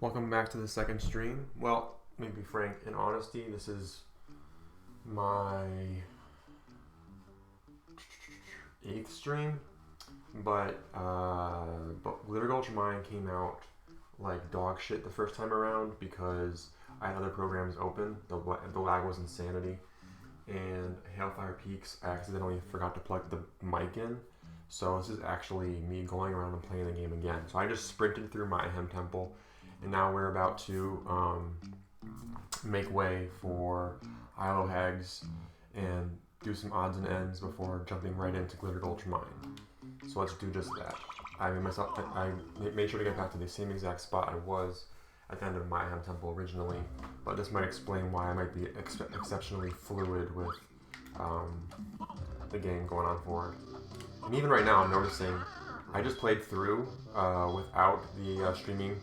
Welcome back to the second stream. Well, let me be frank, in honesty, this is my 8th stream, but Glitter Gulch Mine came out like dog shit the first time around because I had other programs open. The lag was insanity, and Hailfire Peaks, I accidentally forgot to plug the mic in. So this is actually me going around and playing the game again. So I just sprinted through my Hem Temple, and now we're about to make way for Hags and do some odds and ends before jumping right into Glitter Gulch Mine. So let's do just that. I made sure to get back to the same exact spot I was at the end of my Hem Temple originally, but this might explain why I might be exceptionally fluid with the game going on forward. And even right now I'm noticing I just played through without the streaming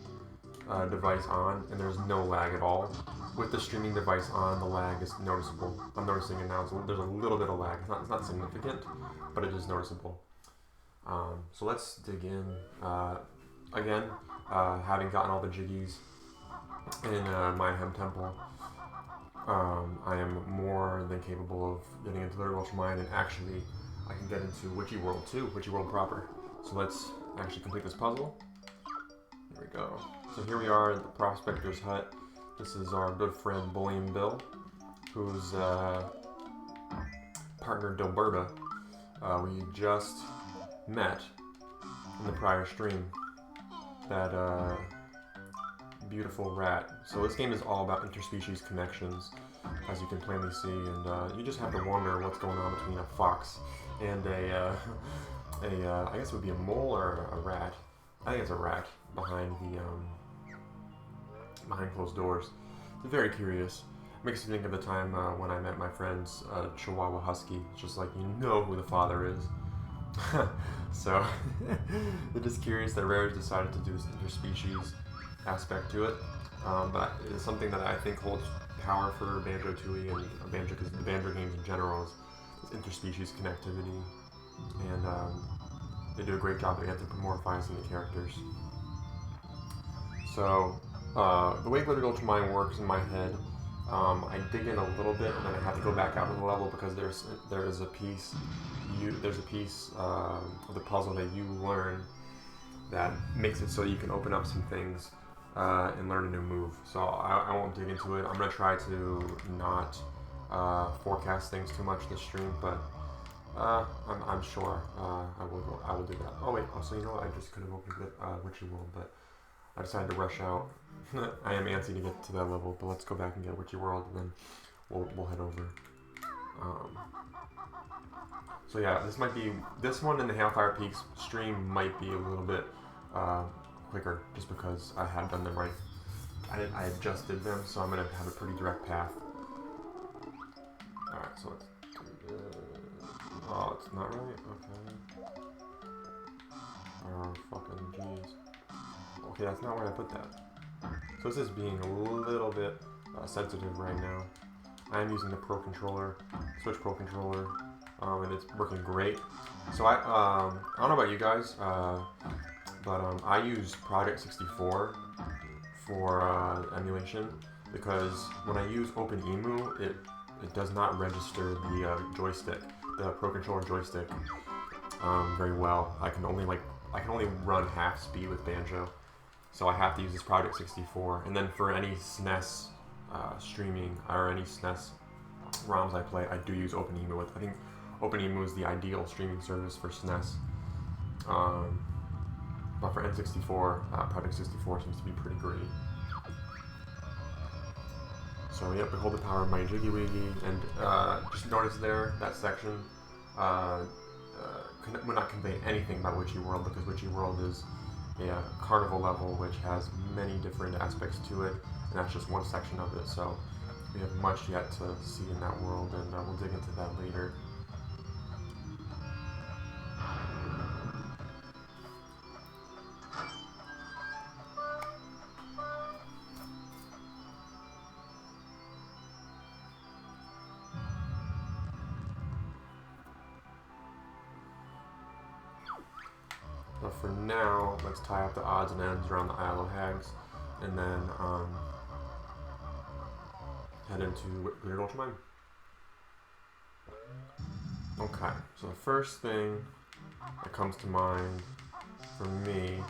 device on, and there's no lag at all. With the streaming device on, the lag is noticeable. I'm noticing it now. There's a little bit of lag. It's not significant, but it is noticeable. So let's dig in. Again, having gotten all the jiggies in my Hem Temple, I am more than capable of getting into Glitter Gulch Mine, and actually I can get into Witchy World too, Witchy World proper. So let's actually complete this puzzle. Here we go. So here we are at the prospector's hut. This is our good friend Bullion Bill, whose partner Dilberta we just met in the prior stream. That beautiful rat. So this game is all about interspecies connections, as you can plainly see, and you just have to wonder what's going on between a fox and I guess it would be a mole or a rat. I think it's a rat behind the behind closed doors. It's very curious. Makes me think of the time when I met my friend's Chihuahua Husky. It's just like, you know who the father is. So it is curious that Rare decided to do this interspecies aspect to it, but it's something that I think holds power for Banjo Tooie and Banjo, because the Banjo games in general is interspecies connectivity, and they do a great job at anthropomorphizing the characters. So the way Glitter Gulch Mine works in my head, I dig in a little bit and then I have to go back out of the level because there is a piece of the puzzle that you learn that makes it so you can open up some things and learn a new move. So I won't dig into it. I'm gonna try to not forecast things too much this stream, but I'm sure I will do that. Oh wait, also, you know what? I just could have opened it Witchy World, but I decided to rush out. I am antsy to get to that level, but let's go back and get Witchy World, and then we'll head over. So yeah, this one in the Hailfire Peaks stream might be a little bit quicker, just because I had done them right. I adjusted them, so I'm gonna have a pretty direct path. All right, so let's do this. Oh, it's not really okay. Oh fucking jeez. Okay, that's not where I put that. So this is being a little bit sensitive right now. I am using the Pro Controller, Switch Pro Controller, and it's working great. So I don't know about you guys, but I use Project 64 for emulation, because when I use OpenEmu, it does not register the joystick, the Pro Controller joystick, very well. I can only run half speed with Banjo. So I have to use this Project 64, and then for any SNES streaming or any SNES ROMs I play, I do use OpenEmu with. I think OpenEmu is the ideal streaming service for SNES, but for N64, Project 64 seems to be pretty great. So yep, behold the power of my Jiggy Wiggy, and just notice there, that section would not convey anything about Witchy World, because Witchy World is a carnival level which has many different aspects to it, and that's just one section of it. So we have much yet to see in that world, and we'll dig into that later. But for now, let's tie up the odds and ends around the Isle of Hags. and then head into Glitter Gulch Mine. Okay, so the first thing that comes to mind for me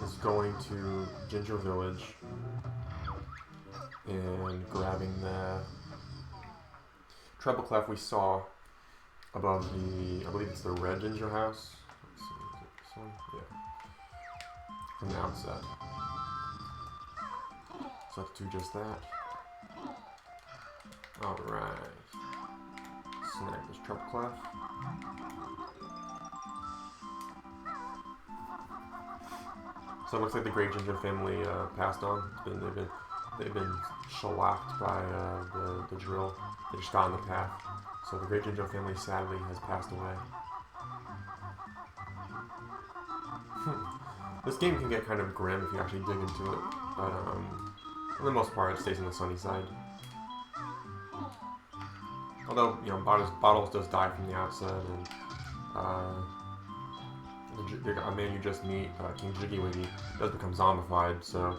is going to Ginger Village and grabbing the treble clef we saw above the, I believe it's the red ginger house. Let's see, is it this one? Yeah. From the outset. So let's do just that. Alright. Snag this treble clef. So it looks like the Great Ginger family passed on. They've been shellacked by the drill. They just got on the path. So the Great Ginger family sadly has passed away. This game can get kind of grim if you actually dig into it, but for the most part it stays on the sunny side. Although, you know, Bottles does die from the outset, and a man you just meet, King Jiggy Wiggy, does become zombified, so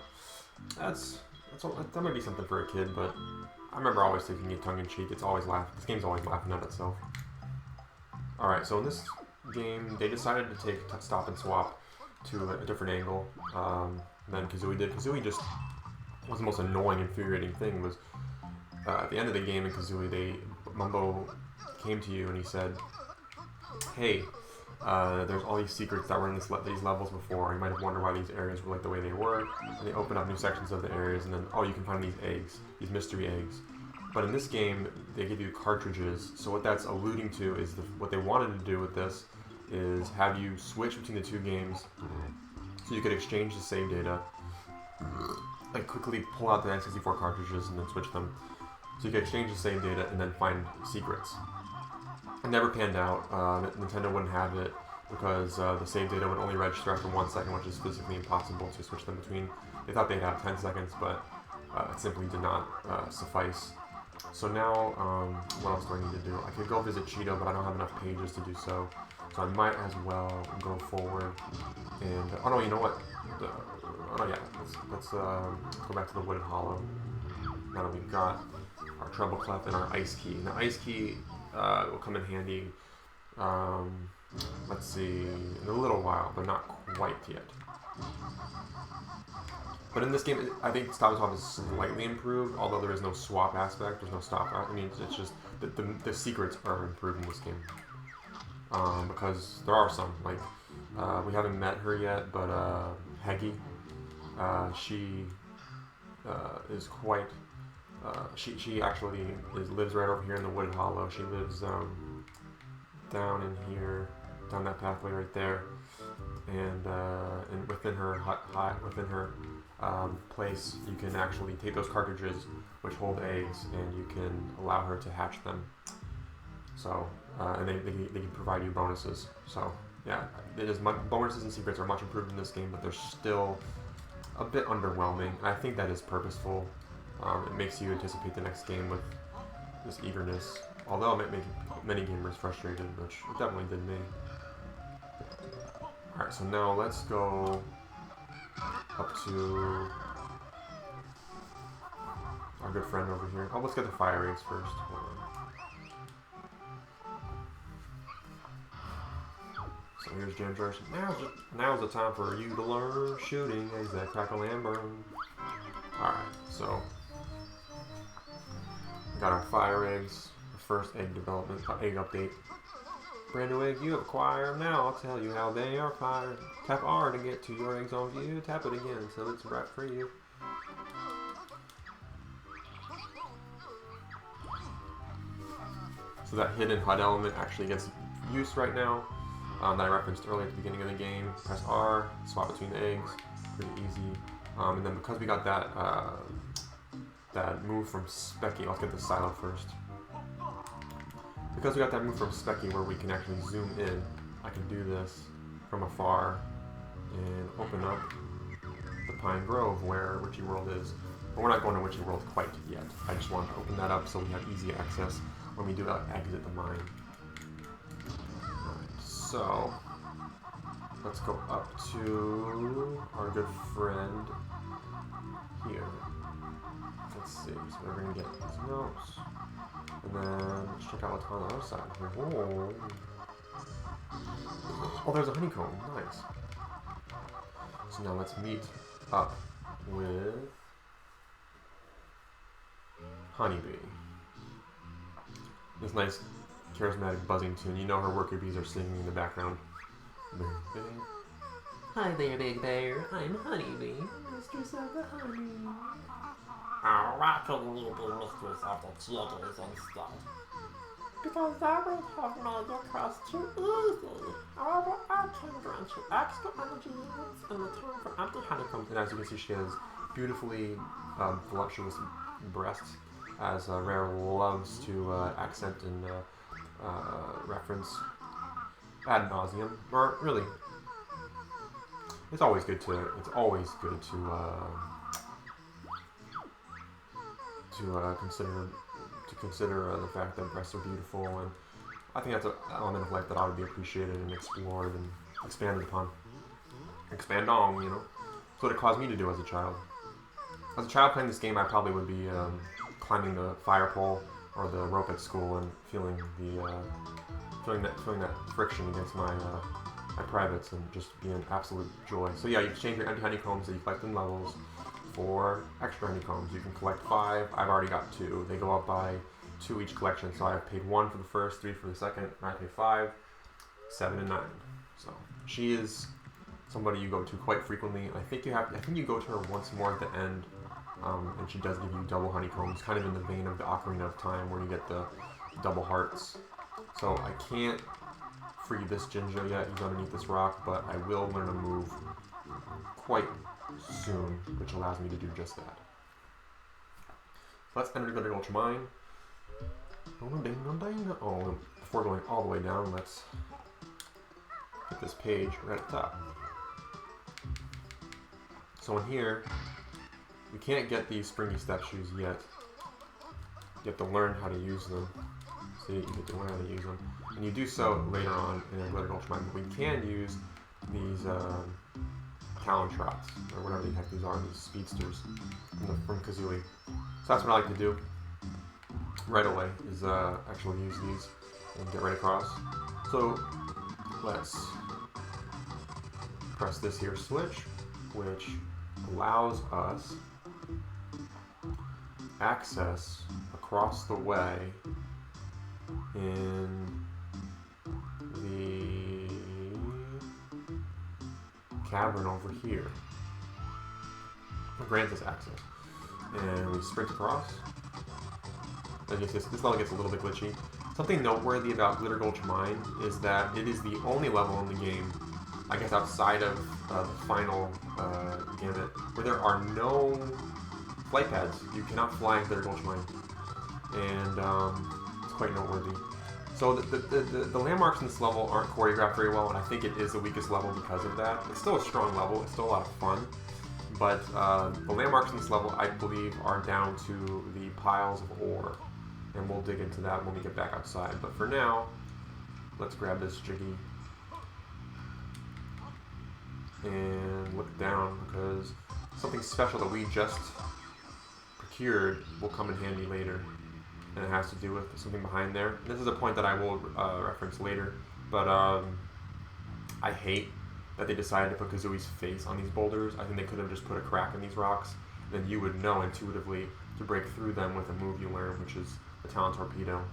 that might be something for a kid, but I remember always taking it tongue-in-cheek. It's always this game's always laughing at itself. Alright, so in this game, they decided to take stop and swap to a different angle than Kazooie did. Kazooie just was the most annoying, infuriating thing. Was at the end of the game in Kazooie, Mumbo came to you and he said, "Hey, there's all these secrets that were in these levels before. You might have wondered why these areas were like the way they were." And they open up new sections of the areas, and then, oh, you can find these eggs, these mystery eggs. But in this game, they give you cartridges. So what that's alluding to is what they wanted to do with this is have you switch between the two games, so you could exchange the save data, like quickly pull out the N64 cartridges and then switch them. So you could exchange the save data and then find secrets. It never panned out. Nintendo wouldn't have it because the save data would only register after 1 second, which is physically impossible to switch them between. They thought they'd have 10 seconds, but it simply did not suffice. So now, what else do I need to do? I could go visit Cheeto, but I don't have enough pages to do so. So I might as well go forward and... oh no, you know what? Oh yeah, let's go back to the Wooded Hollow. Now that we've got our treble clef and our ice key. Now ice key will come in handy, let's see, in a little while, but not quite yet. But in this game, I think Stop and Swap is slightly improved, although there is no swap aspect, there's no stop. I mean, it's just the secrets are improved in this game. Because there are some, like, we haven't met her yet, but Heggy, she is quite... she actually lives right over here in the Wooded Hollow. She lives down in here, down that pathway right there, and within her within her place, you can actually take those cartridges which hold eggs, and you can allow her to hatch them. So, and they can provide you bonuses. So, yeah, bonuses and secrets are much improved in this game, but they're still a bit underwhelming. I think that is purposeful. It makes you anticipate the next game with this eagerness, although it might make many gamers frustrated, which it definitely did me. Alright, so now let's go up to our good friend over here. Oh, let's get the fire eggs first. Hold on. So here's Ginger. Now's the time for you to learn shooting eggs that crackle and burn. Alright, so we got our fire eggs, the first egg development, egg update. Brand new egg you acquire. Now I'll tell you how they are fired. Tap R to get to your eggs on view. Tap it again so it's right for you. So that hidden HUD element actually gets use right now. That I referenced earlier at the beginning of the game. Press R, swap between the eggs. Pretty easy. And then because we got that that move from Specky, let's get the silo first. Because we got that move from Specky where we can actually zoom in, I can do this from afar and open up the Pine Grove where Witchy World is. But we're not going to Witchy World quite yet. I just want to open that up so we have easy access when we do exit the mine. Alright, so let's go up to our good friend here. Let's see, so we're going to get these notes. And then let's check out what's on the other side here. Whoa. Oh, there's a honeycomb. Nice. So now let's meet up with Honeybee. This nice, charismatic buzzing tune. You know her worker bees are singing in the background. Hi there, Big Bear. I'm Honeybee, mistress of the honey. Oh, why couldn't you be mistress of the jitters instead? Because that would have made your quest too easy. However, I can grant you extra energy units in return for empty honeycombs. And as you can see, she has beautifully voluptuous breasts, as Rare loves to accent and reference ad nauseum. Or really, it's always good to consider the fact that breasts are beautiful, and I think that's an element of life that ought to be appreciated and explored and expanded upon. Expand on, you know. That's what it caused me to do as a child. As a child playing this game, I probably would be climbing the fire pole or the rope at school and feeling that friction against my privates, and just be an absolute joy. So yeah, you exchange your empty honeycombs that you collect in levels for extra honeycombs. You can collect 5. I've already got 2. They go up by 2 each collection. So I've paid 1 for the first, 3 for the second, and I pay 5, 7, and 9. So she is somebody you go to quite frequently. I think you go to her once more at the end, and she does give you double honeycombs, kind of in the vein of the Ocarina of Time, where you get the double hearts. So I can't free this Jinjo yet. He's underneath this rock, but I will learn a move quite soon, which allows me to do just that. So let's enter Glitter Gulch Mine. Oh, before going all the way down, let's get this page right at the top. So in here, you can't get these springy step shoes yet. You have to learn how to use them. See, you get to learn how to use them. And you do so later on in a Glitter Gulch Mine. But we can use these Talon Trots, or whatever the heck these are, these speedsters from Kazooie. So that's what I like to do right away, is actually use these and get right across. So let's press this here switch, which allows us access across the way in the cavern over here. It grants us access. And we sprint across. As you see, this level gets a little bit glitchy. Something noteworthy about Glitter Gulch Mine is that it is the only level in the game, I guess outside of the final gamut, where there are no flight pads. You cannot fly in Glitter Gulch Mine. And it's quite noteworthy. So the landmarks in this level aren't choreographed very well, and I think it is the weakest level because of that. It's still a strong level, it's still a lot of fun, but the landmarks in this level, I believe, are down to the piles of ore, and we'll dig into that when we get back outside. But for now, let's grab this Jiggy and look down, because something special that we just procured will come in handy later. And it has to do with something behind there. And this is a point that I will reference later, but I hate that they decided to put Kazooie's face on these boulders. I think they could have just put a crack in these rocks, then you would know intuitively to break through them with a move you learn, which is the Talon Torpedo.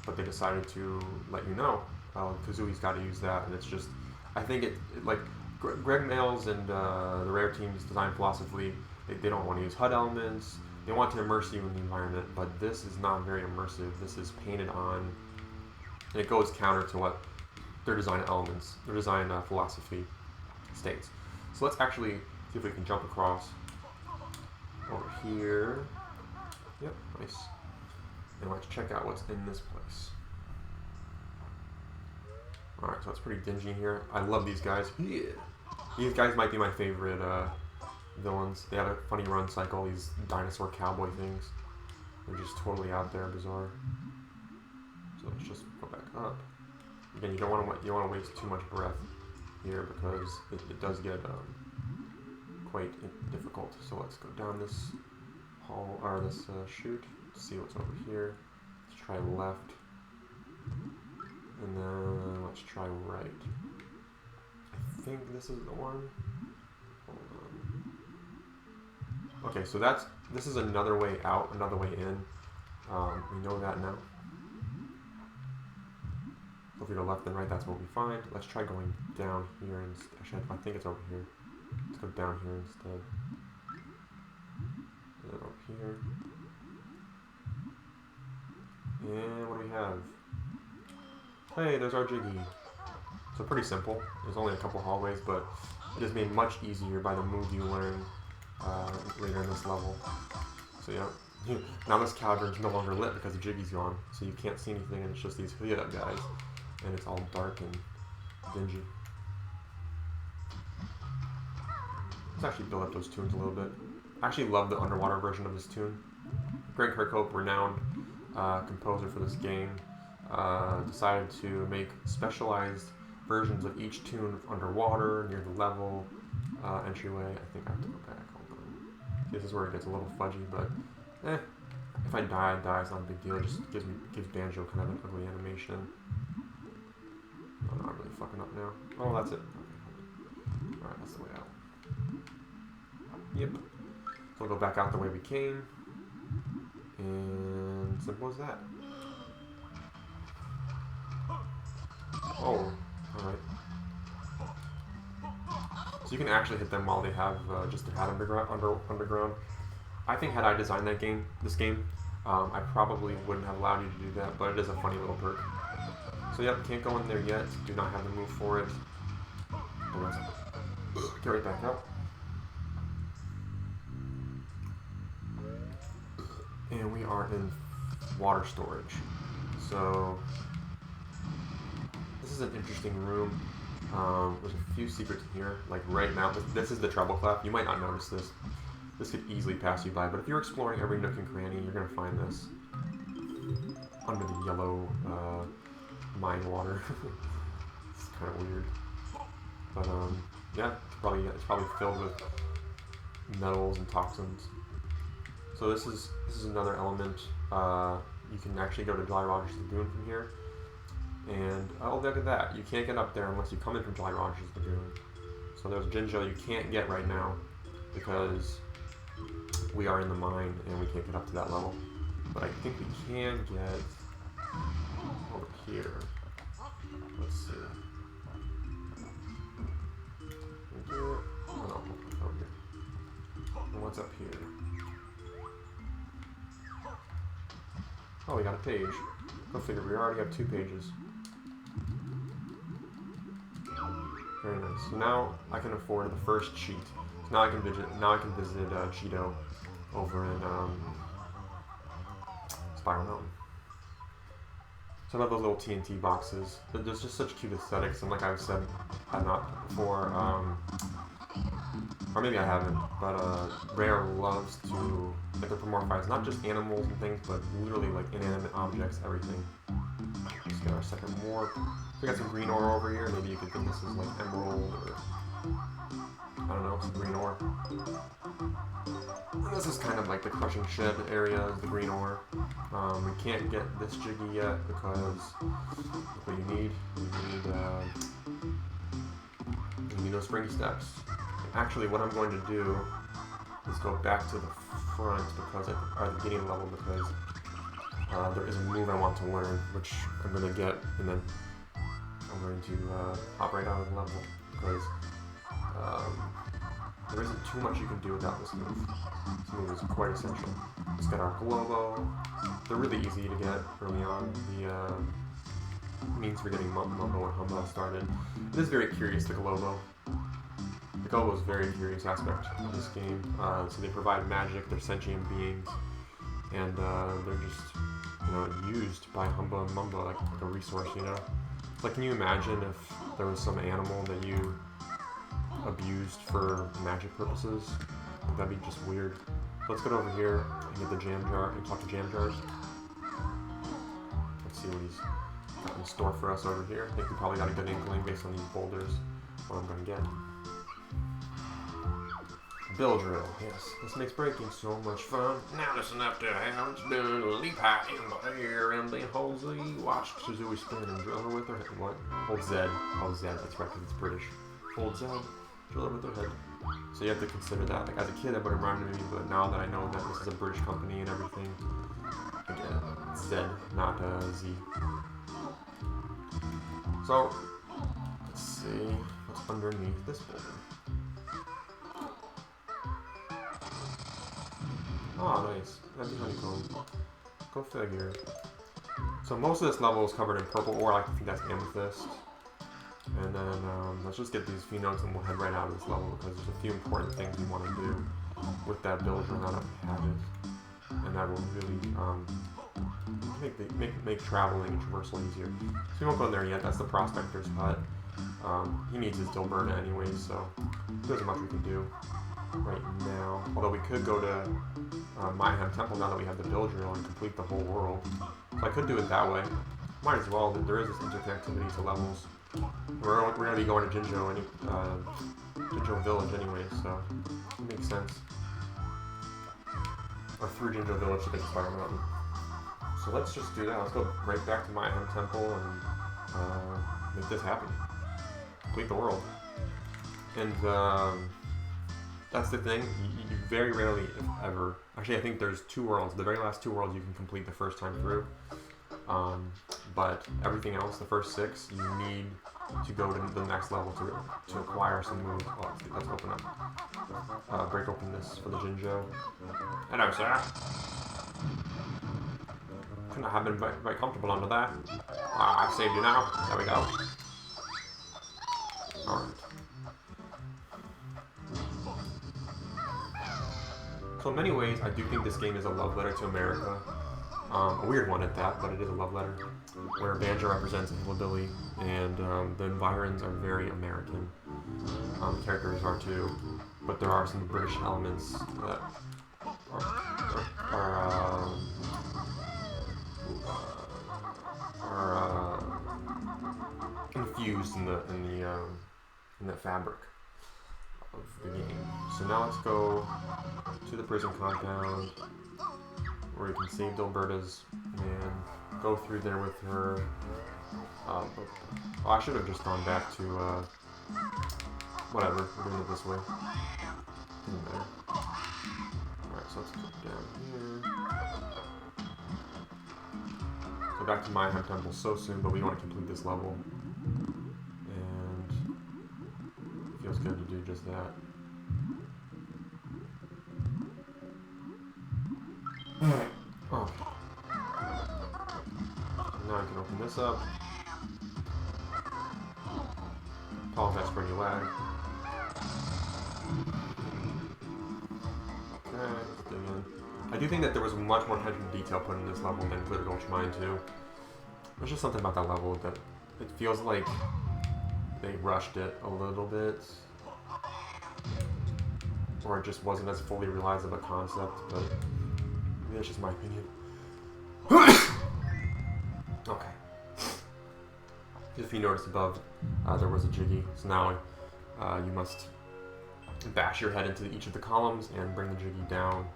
But they decided to let you know Kazooie's got to use that, and it's just, I think it like Greg Mails and the Rare Team's design philosophy, they don't want to use HUD elements. They want to immerse you in the environment, but this is not very immersive. This is painted on, and it goes counter to what their design elements, their design philosophy states. So let's actually see if we can jump across over here. Yep, nice. And let's check out what's in this place. Alright, so it's pretty dingy in here. I love these guys. Yeah. These guys might be my favorite villains. They have a funny run cycle, these dinosaur cowboy things. They're just totally out there, bizarre. So let's just go back up. Again, you don't want to waste too much breath here because it does get quite difficult. So let's go down this hall, or this chute, to see what's over here. Let's try left, and then let's try right. I think this is the one. Hold on. Okay, so this is another way out, another way in. We know that now. So if we go left and right, that's what we find. Let's try going down here instead. Actually, I think it's over here. Let's go down here instead. And then up here. And what do we have? Hey, there's our Jiggy. So pretty simple. There's only a couple hallways, but it is made much easier by the move you learn later in this level. So yeah, now this cavern's no longer lit because the Jiggy's gone, so you can't see anything, and it's just these guys. And it's all dark and dingy. Let's actually build up those tunes a little bit. I actually love the underwater version of this tune. Greg Kirkhope, renowned composer for this game, decided to make specialized versions of each tune underwater, near the level, entryway. I think I have to go back. Hold on. This is where it gets a little fudgy, but if I die, I die. It's not a big deal. It just gives Banjo kind of an ugly animation. Oh, no, I'm really fucking up now. Oh, that's it. Okay. Alright, that's the way out. Yep. So we'll go back out the way we came. And simple as that. Oh, alright. So you can actually hit them while they have just their hat underground. I think had I designed this game, I probably wouldn't have allowed you to do that, but it is a funny little perk. So yep, can't go in there yet. Do not have the move for it. But let's get right back out. And we are in water storage. So this is an interesting room. There's a few secrets in here. Like right now, this is the treble clef. You might not notice this. This could easily pass you by, but if you're exploring every nook and cranny, you're gonna find this under the yellow mine water. It's kind of weird, but yeah, it's probably filled with metals and toxins. So this is another element. You can actually go to Jolly Roger's Lagoon from here, and oh, look at that! You can't get up there unless you come in from Jolly Roger's Lagoon. So there's Jinjo you can't get right now because we are in the mine and we can't get up to that level. But I think we can get over here. Let's see. Oh no, over here. And what's up here? Oh, we got a page. Go figure, we already have 2 pages. Very nice. So now I can afford the first cheat. So now I can visit Cheeto over in Spiral Mountain. So I love those little TNT boxes. There's just such cute aesthetics, and like I've said, I've not before, or maybe I haven't, but Rare loves to anthropomorphize not just animals and things, but literally like inanimate objects, everything. Let's get our second warp. We got some green ore over here. Maybe you could think this is like emerald or I don't know, some green ore. And this is kind of like the crushing shed area of the green ore. We can't get this Jiggy yet because what you need those springy steps. And actually, what I'm going to do is go back to the front because at the beginning level because there is a move I want to learn, which I'm going to get, and then I'm going to hop right out of the level because there isn't too much you can do without this move. This move is quite essential. Let's get our Globo. They're really easy to get early on. The means for getting Mumbo and Humbo started. It is very curious, the Globo. The Globo is a very curious aspect of this game. So they provide magic, they're sentient beings, and they're just, used by Humbo and Mumbo like a resource, Like, can you imagine if there was some animal that you abused for magic purposes? That'd be just weird. Let's get over here and get the jam jar and talk to Jam Jars. Let's see what he's got in store for us over here. I think we probably got a good inkling based on these boulders. what I'm gonna get. Bill drill, yes. This makes breaking so much fun. Now listen up to how it's done. Leap high in the air and then hold Z. Watch Suzuki spin and drill her with her head. What? Hold Z. Oh, Z, that's right, because it's British. Hold Z, drill her with her head. So you have to consider that. Like, as a kid, that would have reminded me, but now that I know that this is a British company and everything, I get it. It's Z, not Z. So, let's see what's underneath this building. Oh, nice. That'd be honeycomb. Go figure. So most of this level is covered in purple ore. I think that's amethyst. And then let's just get these few notes and we'll head right out of this level because there's a few important things we want to do with that build now that we have it. And that will really make traveling and traversal easier. So we won't go there yet. That's the prospector's hut. He needs his Dilberta anyways, so there isn't much we can do right now. Although we could go to Mayhem Temple now that we have the build drill and complete the whole world. So I could do it that way. Might as well. There is this interconnectivity to levels. We're going to be going to Jinjo Village anyway, so it makes sense. Or through Jinjo Village to get to Spider Mountain. So let's just do that. Let's go right back to Mayhem Temple and make this happen. Complete the world. And that's the thing. You very rarely, if ever. Actually, I think there's 2 worlds. The very last 2 worlds you can complete the first time through. But everything else, the first 6, you need to go to the next level to acquire some moves. Oh, let's open up. Break open this for the Jinjo. Hello, sir. Couldn't have been very comfortable under that. I've saved you now. There we go. Alright. So in many ways, I do think this game is a love letter to America. A weird one at that, but it is a love letter. Where Banjo represents a hillbilly, and the environs are very American. The characters are too, but there are some British elements that are infused in the fabric of the game. So now let's go to the prison compound, where you can save Dilberta's man, go through there with her. Oh, I should have just gone back to, whatever, we're doing it this way. Doesn't matter. Alright, so let's go down here. So back to Mayhem Temple so soon, but we want to complete this level. And it feels good to do just that. Oh. Now I can open this up. Apologize for any lag. Okay, let's dig in. I do think that there was much more attention to detail put in this level than Glitter Gulch Mine too. There's just something about that level that it feels like they rushed it a little bit. Or it just wasn't as fully realized of a concept, but maybe that's just my opinion. Okay. If you notice above, there was a jiggy. So now you must bash your head into each of the columns and bring the jiggy down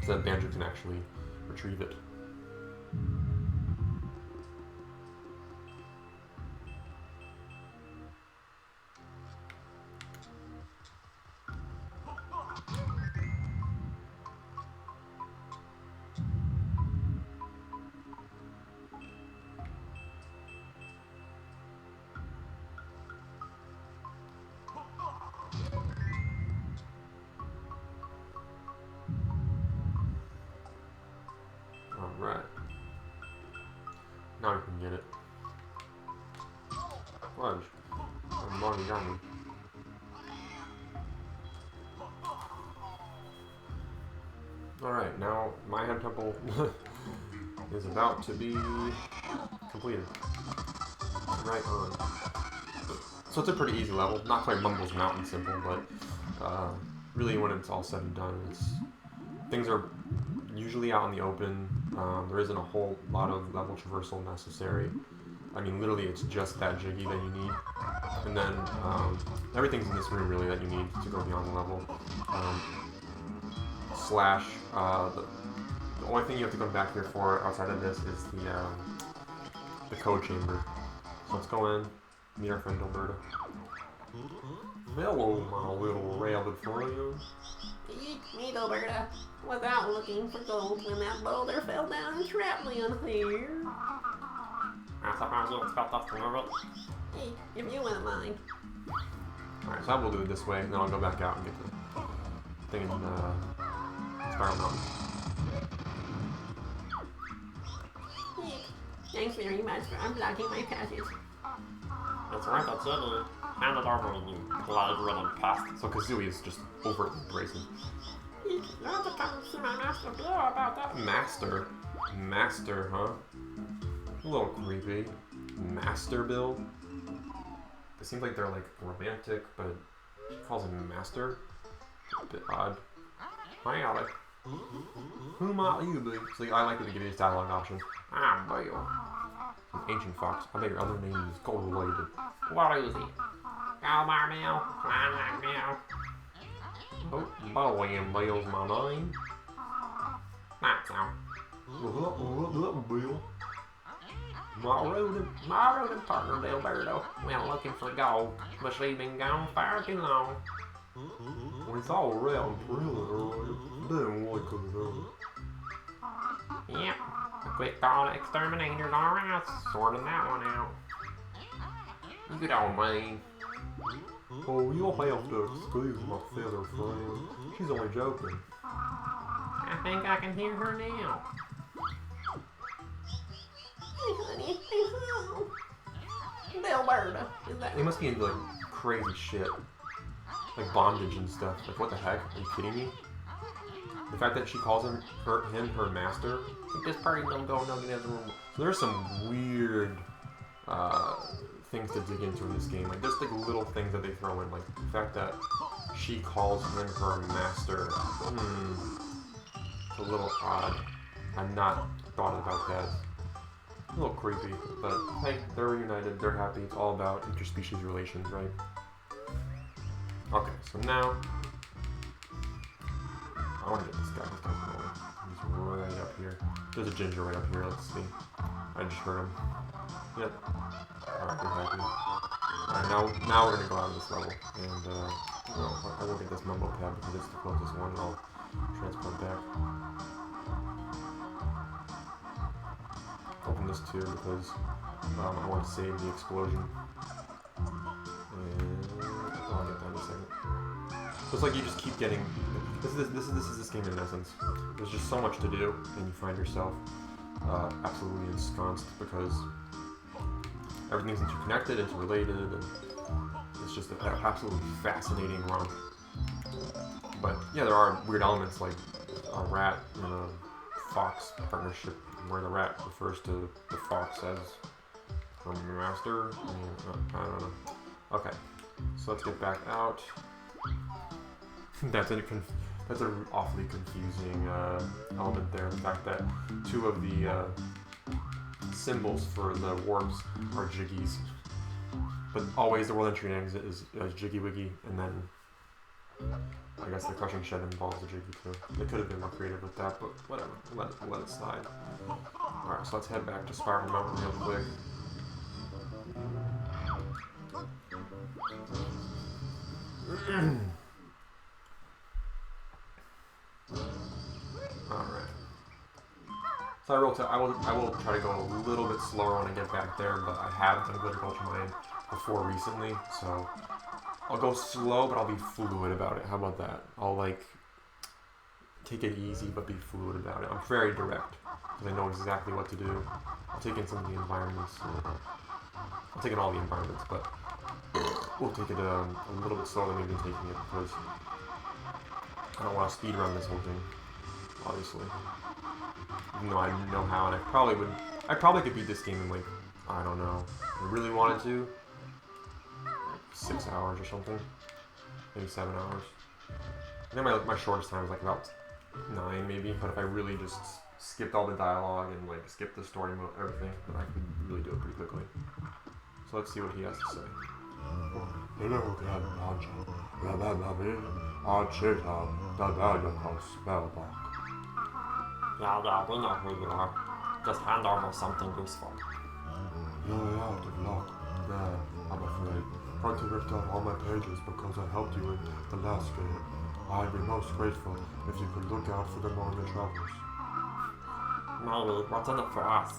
so that Banjo can actually retrieve it. Alright. Now we can get it. Fudge. I'm already yummy. Alright, now Mayhem Temple is about to be completed. Right on. So it's a pretty easy level. Not quite Mumble's Mountain simple, but really when it's all said and done, things are usually out in the open. There isn't a whole lot of level traversal necessary. I mean, literally, it's just that jiggy that you need. And then everything's in this room really that you need to go beyond the level. Slash, the only thing you have to come back here for outside of this is the code chamber. So let's go in, meet our friend Dilberta. Hello, my little rabbit friend. Me, Dilberta, was out looking for gold when that boulder fell down and trapped me in here. I suppose you expect us to move it? Hey, if you wouldn't mind. Alright, so I will do it this way, and then I'll go back out and get the thing in Spiral Mountain. Hey, thanks very much for unblocking my passage. It's right, that's it. Hand it over, you blood-ridden pest. So Kazooie is just overtly abrasive. You have to come see my master Bill about that. Master? Master, huh? A little creepy. Master Bill? It seems like they're like romantic, but she calls him Master. A bit odd. Hi, Alec. Who might you be? So I like to give you these dialogue options. I'm Bill. An ancient fox. I bet your other name is gold-related. What is he? Go bar meow, climb like meow. Oh, Bullion Bill's my name. That's so. Bill. My rodent partner Dilberta went looking for gold, but she's been gone far too long. When it's all around really early, then what comes out? Yep, a quick call to exterminators, alright, sorting that one out. You don't mean. Oh, you'll have to excuse my feather friend. She's only joking. I think I can hear her now. Hey, honey, hey, home. Dilberta, is that They must be into like crazy shit. Like bondage and stuff. Like what the heck? Are you kidding me? The fact that she calls him her master. I think this party don't go no the other room. So there's some weird things to dig into in this game. Like just like little things that they throw in. Like the fact that she calls him her master. It's a little odd. I've not thought about that. A little creepy, but hey, they're reunited, they're happy, it's all about interspecies relations, right? Okay, so now, I want to get this guy's annoying. He's right up here. There's a ginger right up here, let's see. I just heard him. Yep. Alright, we're happy. Alright, now we're going to go out of this level, and well, I will get this mumbo tab because it's the closest one, and I'll transport back. Open this too because I want to save the explosion. And I'll get that in a second. So it's like you just keep getting. This is this game in essence. There's just so much to do, and you find yourself absolutely ensconced because everything's interconnected, interrelated, and it's just an absolutely fascinating run. But yeah, there are weird elements like a rat and a fox partnership, where the rat refers to the fox as her master. I don't know. Okay, so let's get back out. That's an awfully confusing element there. The fact that two of the symbols for the warps are jiggies, but always the world entry and exit is Jiggy Wiggy, and then I guess the crushing shed involves a jiggy too. They could have been more creative with that, but whatever. Let it slide. Alright, so let's head back to Spiral Mountain real quick. Alright. So I will try to go a little bit slower when I get back there, but I have done Glitter Gulch Mine before recently, so I'll go slow, but I'll be fluid about it. How about that? I'll like take it easy, but be fluid about it. I'm very direct because I know exactly what to do. I'll take in some of the environments. I'll take in all the environments, but we'll take it a little bit slower than we've been taking it because I don't want to speed run this whole thing, obviously. Even though I know how, and I probably could beat this game in like, I don't know, if I really wanted to, 6 hours or something, maybe 7 hours. I think my shortest time is like about 9 maybe, but if I really just skipped all the dialogue and like skipped the story mode, everything, then I could really do it pretty quickly. So let's see what he has to say. Hello, Yeah, we know who you are. Just hand over something useful. You're out of luck there, I'm afraid. Hunter ripped out all my pages because I helped you in the last game. I'd be most grateful if you could look out for them on your travels. Maybe, what's in it for us?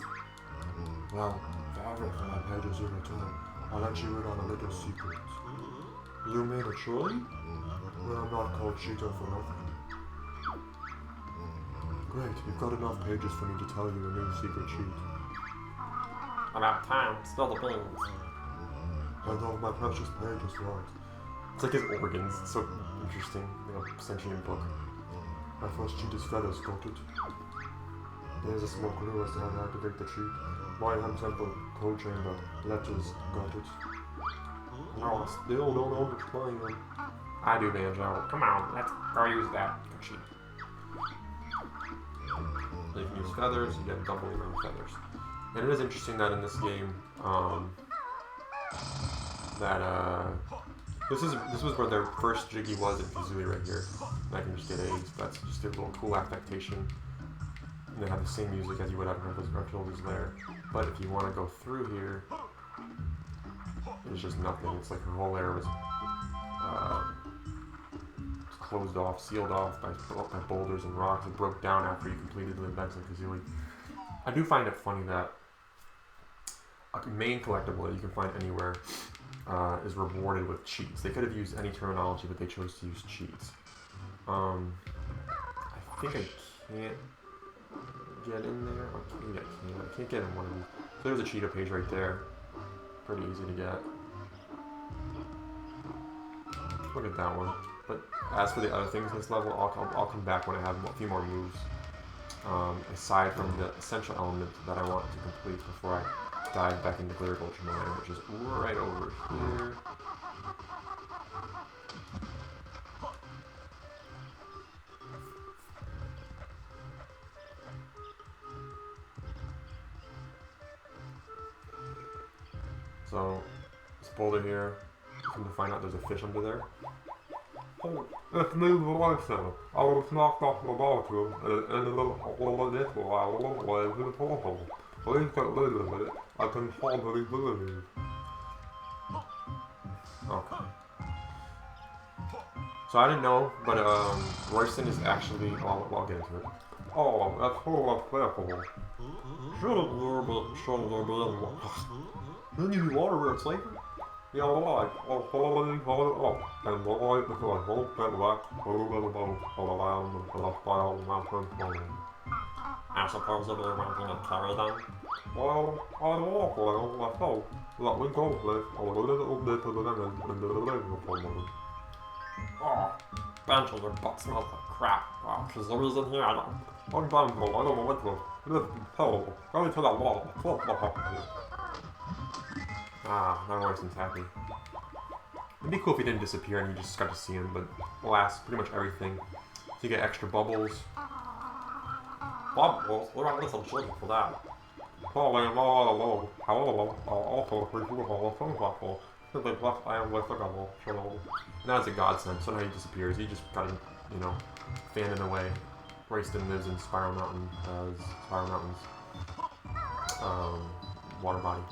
Well, for everything my pages you return, I'll let you in on a little secret. You made a trolley? Well, I'm not called Cheetah for nothing. Great, you've got enough pages for me to tell you a new secret cheat. About time, spill the beans. I love my precious pages, right? It's like his organs. It's so interesting. Like a sentient book. My first cheat is feathers, got it? There's a small clue as to how to activate the cheat. Mayhem Temple, Coal Chamber, Letters, got it? No, I still don't understand them. I do, Banjo. Come on, let's go use that cheat. So you can use feathers, you get double the amount of feathers. And it is interesting that in this game, this was where their first Jiggy was in Kazooie right here. And I can just get eggs. That's just a little cool affectation. And they have the same music as you would have in Replete there. But if you want to go through here, it's just nothing. It's like her whole area was closed off, sealed off by boulders and rocks. It broke down after you completed the events in Kazooie. I do find it funny that a main collectible that you can find anywhere is rewarded with cheats. They could have used any terminology, but they chose to use cheats. I think I can't get in there. Oh, maybe I can. I can't get in one of these. So there's a cheetah page right there. Pretty easy to get. Look at that one. But as for the other things in this level, I'll come back when I have a few more moves. Aside from the essential element that I want to complete before I dive back into Glitter Gulch Mine, which is right over here. So, this boulder here, come to find out there's a fish under there. It's me, the lifesaver. I was knocked off the bathroom and ended up all this while I was in the portal. Please get rid of it. I can hardly believe. Okay. So I didn't know, but Royston is actually. I'll get into it. Oh, that's so unfaithful. Shouldn't you be shouldn't you be Didn't you water where it's like? Yeah, like, I'll follow up, and the light because I won't get back I suppose you'll be wanting to carry them? well, I don't know, myself. Let me go, please. A little bit of the lemon and the lemon for me. Oh, Banjo, your butt smells like crap. Oh, she's the reason here, I don't. I'm Banjo, I don't know what to. This is terrible. Go into that wall. What's not happening? Ah, now Royston's happy. It'd be cool if he didn't disappear and you just got to see him, but alas, pretty much everything. So you get extra bubbles. Bubbles? We're not listening for that. Probably not alone. However, I'll also appreciate all the phone calls. Simply plus, I am with the couple. So, Now it's a godsend, so now he disappears. You just gotta, you know, fan it away. Royston lives in Spiral Mountain's water body.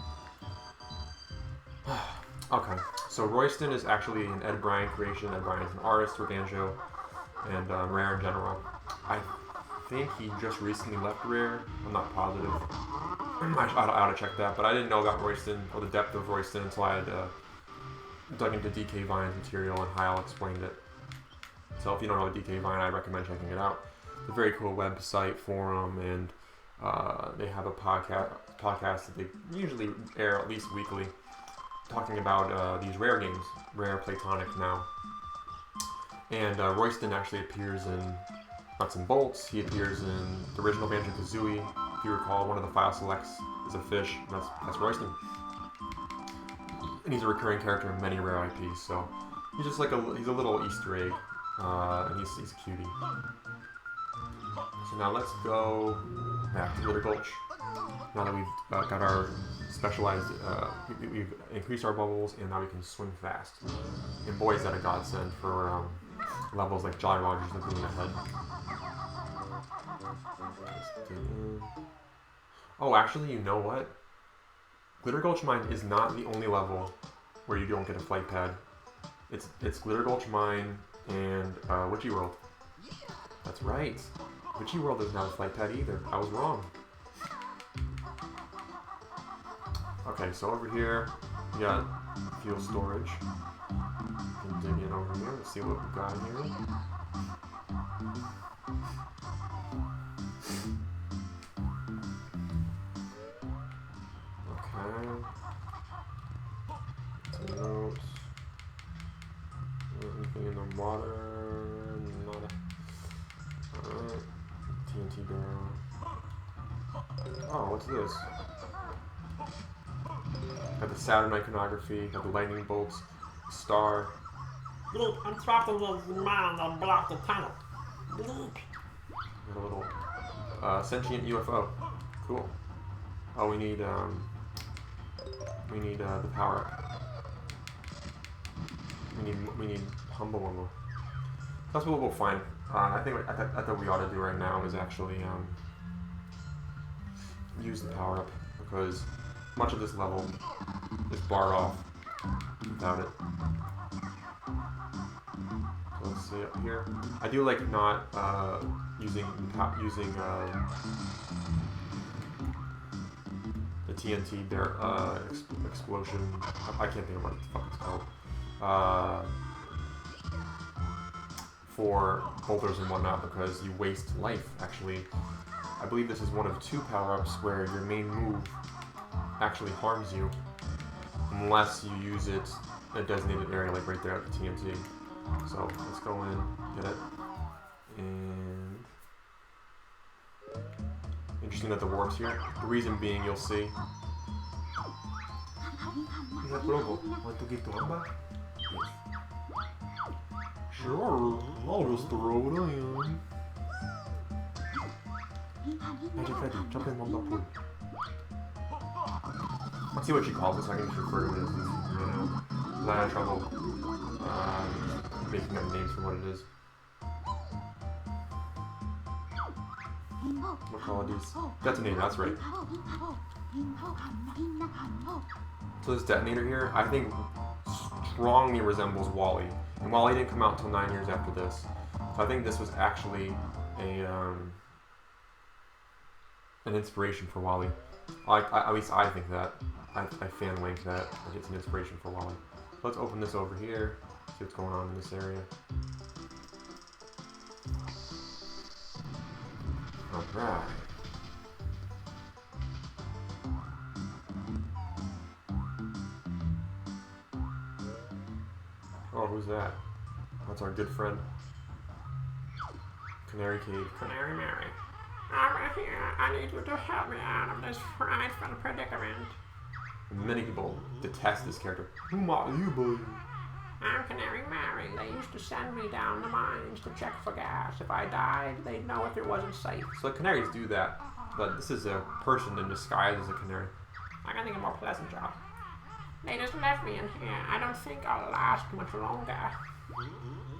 Okay, so Royston is actually an Ed Bryan creation. Ed Bryan is an artist for Banjo and Rare in general. I think he just recently left Rare. I'm not positive. I ought to check that, but I didn't know about Royston or the depth of Royston until I had dug into DK Vine's material and Hyle explained it. So if you don't know DK Vine, I recommend checking it out. It's a very cool website, forum, and they have a podcast that they usually air at least weekly, talking about these rare games, Rare Platonic now. And Royston actually appears in Nuts and Bolts. He appears in the original Banjo Kazooie. If you recall, one of the file selects is a fish. And that's Royston. And he's a recurring character in many rare IPs. So he's just like he's a little Easter egg, and he's a cutie. So now let's go back to Glitter Gulch. Now that we've got our specialized, we've increased our bubbles, and now we can swim fast. And boy, is that a godsend for levels like Jolly Roger's looking ahead. Oh, actually, you know what? Glitter Gulch Mine is not the only level where you don't get a flight pad. It's Glitter Gulch Mine and Witchy World. That's right. Witchy World is not a flight pad either. I was wrong. Okay, so over here we got fuel storage. We can dig in over here. Let's see what we got here. Notes. Anything in the water? Nada. Alright. TNT barrel. Oh, what's this? Got the Saturn iconography, got the lightning bolts, star. Bleep, I'm trapped in this mound that blocked the tunnel. Bleep. Got a little sentient UFO. Cool. Oh, we need the power up. We need humble one. That's what we'll find. I think what we ought to do right now is actually use the power up, because much of this level is barred off without it. So let's see up here. I do like not using the TNT explosion. I can't think of what the fuck it's called. For boulders and whatnot, because you waste life. Actually, I believe this is one of 2 power-ups where your main move actually harms you unless you use it in a designated area, like right there at the TNT. So let's go in, get it, and interesting that the warp's here. The reason being, you'll see. Want to get to Amba? Sure, I'll just throw it in. Magic Freddy, jump in Mamba pool. Let's see what she calls it so I can just refer to it as, I'm not in trouble making up names for what it is. What call it is? Detonator, that's right. So this detonator here, I think, strongly resembles Wally. And Wally didn't come out until 9 years after this. So I think this was actually an inspiration for Wally. At least I think that. I fan link that it's an inspiration for Wally. Let's open this over here, see what's going on in this area. Alright. Oh, who's that? That's our good friend. Canary Cave. Canary Mary. I'm here. I need you to help me out of this frightful predicament. Many people detest this character. Who might you be? I'm Canary Mary. They used to send me down the mines to check for gas. If I died, they'd know if it wasn't safe. So canaries do that, but this is a person in disguise as a canary. I gotta think a more pleasant job. They just left me in here. I don't think I'll last much longer.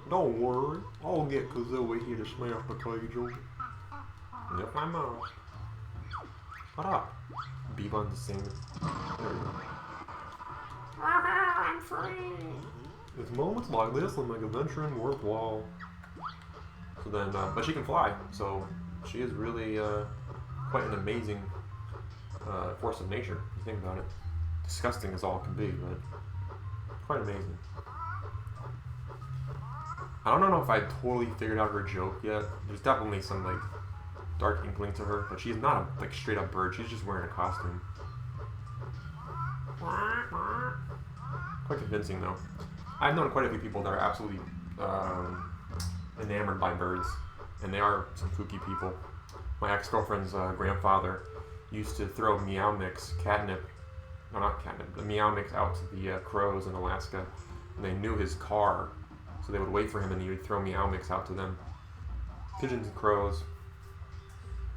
Don't worry, I'll get Kazooie here to smash the cage open. Yep, I must. Shut up. Beebon's the same. There we go. I'm free. It's moments like this that make adventuring worthwhile. So then, but she can fly, so she is really quite an amazing force of nature, if you think about it. Disgusting as all can be, but quite amazing. I don't know if I totally figured out her joke yet. There's definitely some like dark inkling to her, but she's not a like straight up bird. She's just wearing a costume. Quite convincing though. I've known quite a few people that are absolutely enamored by birds, and they are some kooky people. My ex-girlfriend's grandfather used to throw meow mix, catnip, no not catnip, the meow mix out to the crows in Alaska, and they knew his car, so they would wait for him and he would throw meow mix out to them. pigeons and crows.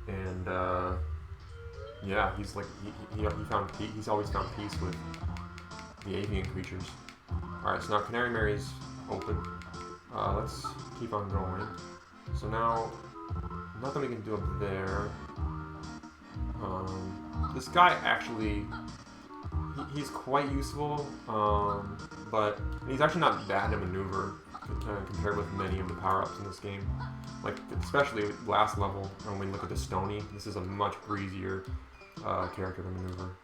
And yeah, he's like he's always found peace with the avian creatures. All right, so now Canary Mary's open. Let's keep on going. So now, nothing we can do up there. This guy actually, he's quite useful, but he's actually not bad to maneuver compared with many of the power-ups in this game. Like, especially last level, when we look at the Stony, this is a much breezier character to maneuver.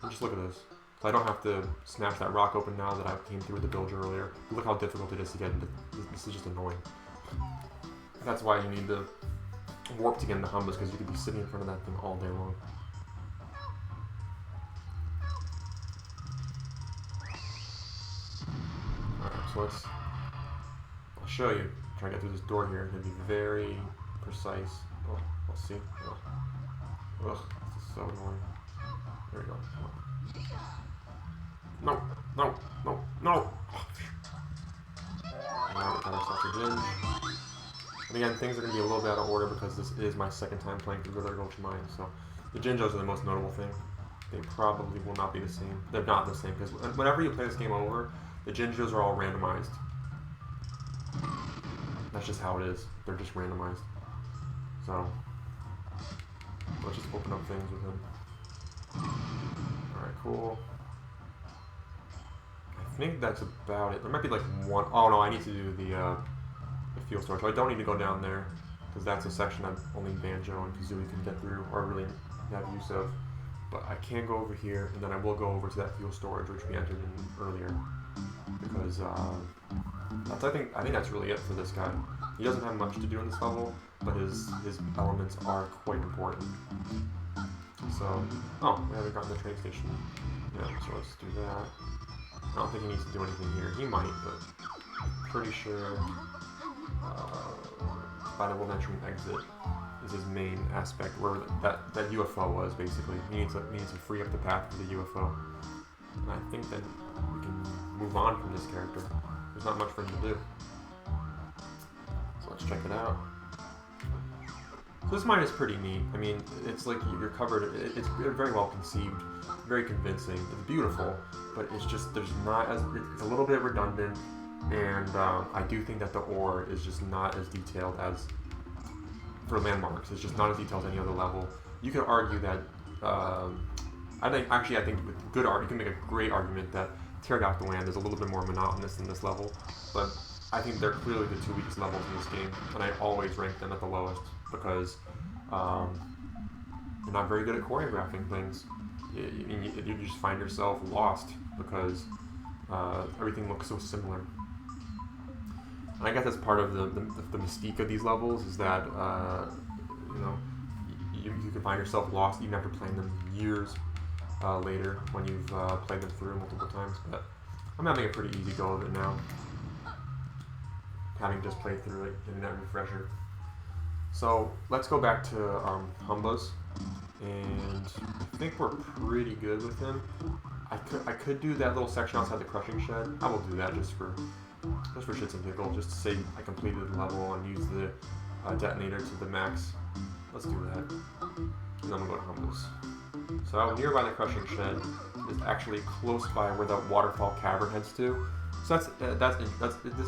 And just look at this. So I don't have to smash that rock open now that I came through with the bilge earlier. Look how difficult it is to get into. This is just annoying. That's why you need the warp to get into Humbas, because you could be sitting in front of that thing all day long. Alright, so I'll show you. Try to get through this door here. It's going to be very precise. Oh, let's see. Oh. Ugh, this is so annoying. There we go. No, no, no, no! Now we got ourselves a ginge. And again, things are going to be a little bit out of order because this is my second time playing through Glitter Gulch Mine, so the Jinjos are the most notable thing. They probably will not be the same. They're not the same, because whenever you play this game over, the Jinjos are all randomized. That's just how it is. They're just randomized. So, let's just open up things with him. Alright, cool. I think that's about it. There might be like one. Oh no, I need to do the fuel storage. So I don't need to go down there because that's a section that only Banjo and Kazooie can get through or really have use of. But I can go over here, and then I will go over to that fuel storage which we entered in earlier because that's I think that's really it for this guy. He doesn't have much to do in this level, but his elements are quite important. So, oh, we haven't gotten the train station yet, so let's do that. I don't think he needs to do anything here. He might, but I'm pretty sure findable entry and exit is his main aspect, where that UFO was, basically. He needs to free up the path for the UFO. And I think that we can move on from this character. There's not much for him to do. So let's check it out. So this mine is pretty neat. I mean, it's like you're covered, it's very well conceived, very convincing, it's beautiful, but it's just, it's a little bit redundant, and I do think that the ore is just not as detailed as, for landmarks, it's just not as detailed as any other level. You could argue that, I think with good art, you can make a great argument that Pterodactyl Land is a little bit more monotonous than this level, but I think they're clearly the two weakest levels in this game, and I always rank them at the lowest because you're not very good at choreographing things. You just find yourself lost because everything looks so similar. And I guess that's part of the mystique of these levels is that you can find yourself lost even after playing them years later when you've played them through multiple times. But I'm having a pretty easy go of it now, having just played through it, getting that refresher. So let's go back to Humbas, and I think we're pretty good with him. I could do that little section outside the crushing shed. I will do that just for shits and giggles, just to say I completed the level and use the detonator to the max. Let's do that, and then we'll go to Humbas. So out nearby the crushing shed is actually close by where that waterfall cavern heads to. So this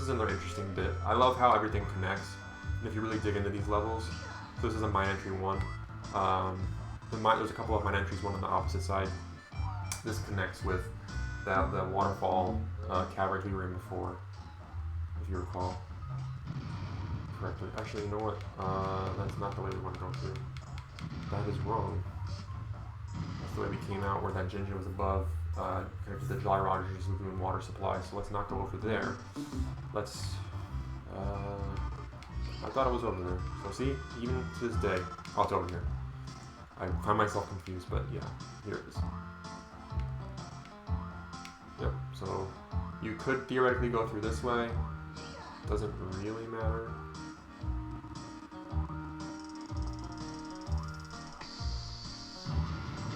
is another interesting bit. I love how everything connects. And if you really dig into these levels, so this is a mine entry 1. There's a couple of mine entries, one on the opposite side. This connects with the waterfall cavern we were in before, if you recall correctly. Actually, you know what? That's not the way we want to go through. That is wrong. That's the way we came out, where that Jinja was above, connected to the Jolly Rogers Lagoon water supply. So let's not go over there. Let's. I thought it was over there. So see, even to this day, oh, it's over here. I find myself confused, but yeah, here it is. Yep, so you could theoretically go through this way. Doesn't really matter.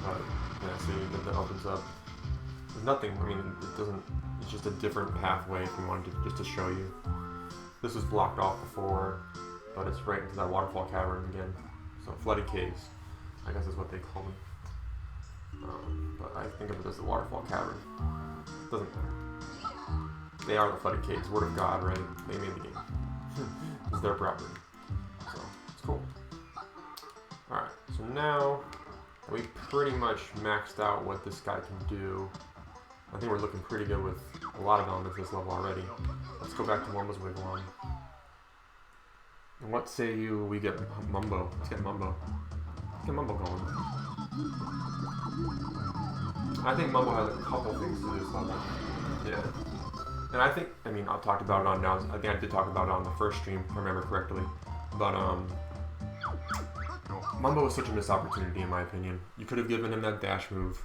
But yeah, see, that opens up. There's nothing, I mean, it doesn't, it's just a different pathway if we wanted to, just to show you. This was blocked off before, but it's right into that waterfall cavern again. So flooded caves, I guess is what they call them. But I think of it as the waterfall cavern. Doesn't matter. They are the flooded caves. Word of God, right? They made the game. It's their property. So it's cool. Alright, so now we pretty much maxed out what this guy can do. I think we're looking pretty good with a lot of elements this level already. Let's go back to Mumbo's Wigwam. And what say you we get Mumbo? Let's get Mumbo. Let's get Mumbo going. I think Mumbo has a couple things to this level. Yeah. And I think, I mean, I've talked about it on now. I think I did talk about it on the first stream, if I remember correctly. But, Mumbo was such a missed opportunity, in my opinion. You could have given him that dash move.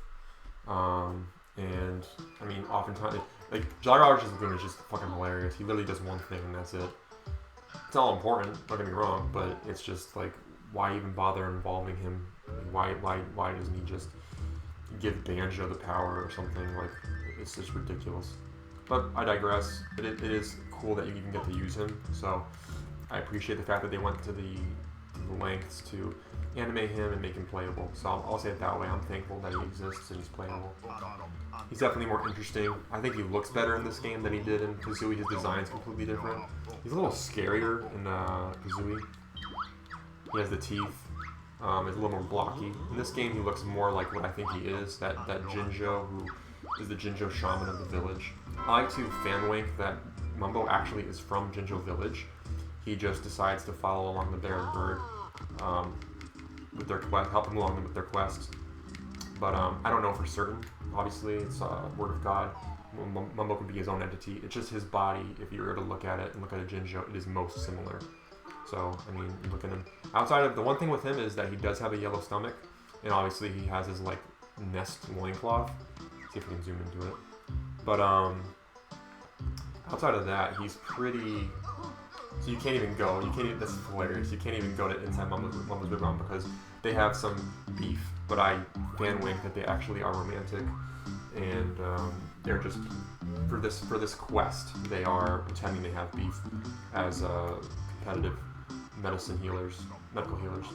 And, I mean, oftentimes, like, Jolly Roger's game is just fucking hilarious. He literally does one thing and that's it. It's all important, don't get me wrong, but it's just, like, why even bother involving him? Why doesn't he just give Banjo the power or something? Like, it's just ridiculous. But I digress. It is cool that you even get to use him, so I appreciate the fact that they went to the lengths to animate him and make him playable. So I'll say it that way. I'm thankful that he exists and he's playable. He's definitely more interesting. I think he looks better in this game than he did in Kazooie. His design's completely different. He's a little scarier in Kazooie. He has the teeth. He's a little more blocky. In this game, he looks more like what I think he is, that Jinjo, who is the Jinjo shaman of the village. I like to fan-wink that Mumbo actually is from Jinjo Village. He just decides to follow along the bear and bird with their quest, help them along with their quests. But I don't know for certain. Obviously, it's word of God. Mumbo can be his own entity. It's just his body. If you were to look at it and look at a Jinjo, it is most similar. So, I mean, you look at him. Outside of the one thing with him is that he does have a yellow stomach, and obviously he has his like nest loincloth. See if we can zoom into it. But outside of that, he's pretty. So you can't even go. This is hilarious. You can't even go to inside Mumbo's Wigwam because they have some beef. But I fan wink that they actually are romantic, and they're just for this quest they are pretending they have beef as competitive medical healers.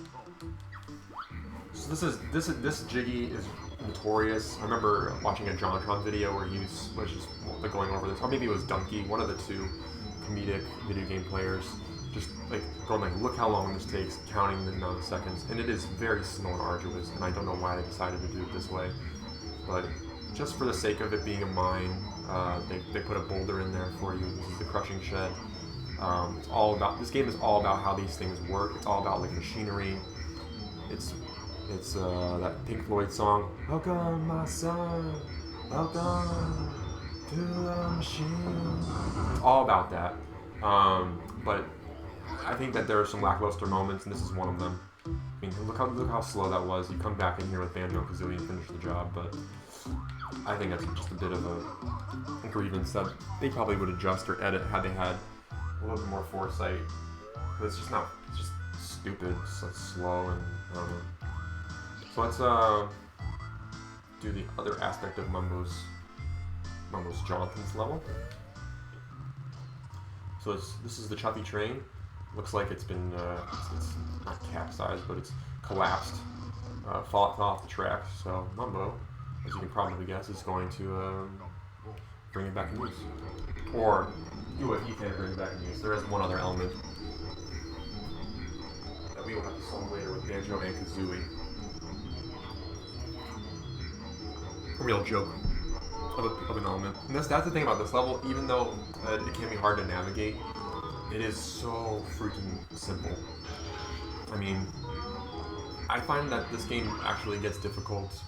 So this Jiggy is notorious. I remember watching a JonTron video where he was just like going over this, or maybe it was Donkey, one of the two comedic video game players, just like going like, look how long this takes, counting the amount of seconds, and it is very slow and arduous, and I don't know why they decided to do it this way, but just for the sake of it being a mine, they put a boulder in there for you. This is the crushing shed. It's all about, this game is all about how these things work. It's all about like machinery. It's that Pink Floyd song, welcome my son, welcome to the machine. It's all about that. But I think that there are some lackluster moments, and this is one of them. I mean, look how slow that was. You come back in here with Banjo and Kazooie and finish the job, but I think that's just a bit of a grievance that they probably would adjust or edit had they had a little bit more foresight. But it's just stupid. It's like slow and I don't know. So let's do the other aspect of Mumbo's Jonathan's level. So this is the Chuffy train. Looks like it's been it's not capsized, but it's collapsed, fall off the track. So Mumbo, as you can probably guess, is going to bring it back in use, or do what he can bring it back in use. There is one other element that we will have to solve later with Banjo and Kazooie. A real joke of an element. And that's the thing about this level, even though it can be hard to navigate, it is so freaking simple. I mean, I find that this game actually gets difficult.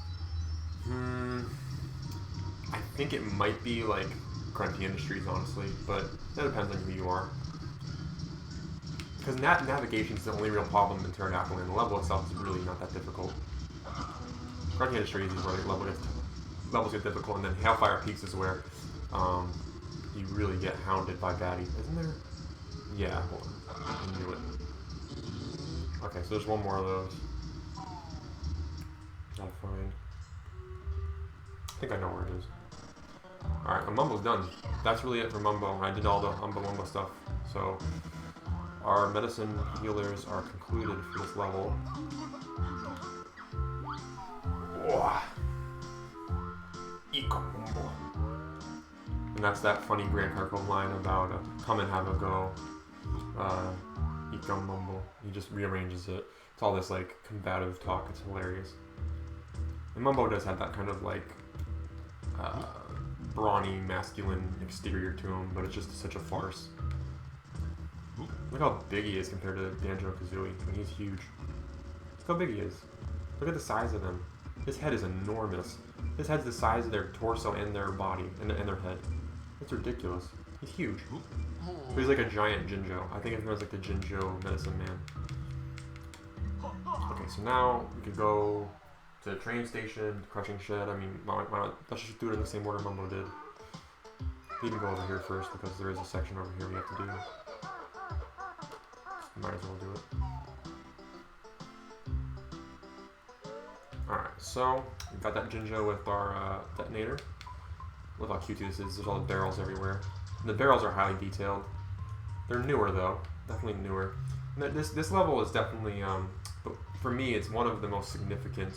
I think it might be like Crunchy Industries, honestly, but that depends on who you are. Because navigation is the only real problem in Pterodactyl, and the level itself is really not that difficult. Crunchy Industries is where the levels get difficult, and then Hailfire Peaks is where you really get hounded by baddies. Isn't there? Yeah, hold on. I knew it. Okay, so there's one more of those. I'll find. I think I know where it is. Alright, Mumbo's done. That's really it for Mumbo. I did all the Mumbo stuff. So, our medicine healers are concluded for this level. And that's that funny Grand Kirkhope line about come and have a go. Mumble. He just rearranges it. It's all this like combative talk. It's hilarious. And Mumbo does have that kind of like brawny, masculine exterior to him, but it's just such a farce. Look how big he is compared to Banjo Kazooie. I mean, he's huge. Look how big he is. Look at the size of him. His head is enormous. His head's the size of their torso and their body and their head. It's ridiculous. He's huge. So he's like a giant Jinjo. I think of him as like the Jinjo medicine man. Okay, so now we could go to the train station, crushing shed. I mean, why not? Let's just do it in the same order Mumbo did. We can go over here first because there is a section over here we have to do. Might as well do it. Alright, so we've got that Jinjo with our detonator. Look how cute this is. There's all the barrels everywhere. And the barrels are highly detailed. They're newer though. Definitely newer. And this level is definitely, for me, it's one of the most significant.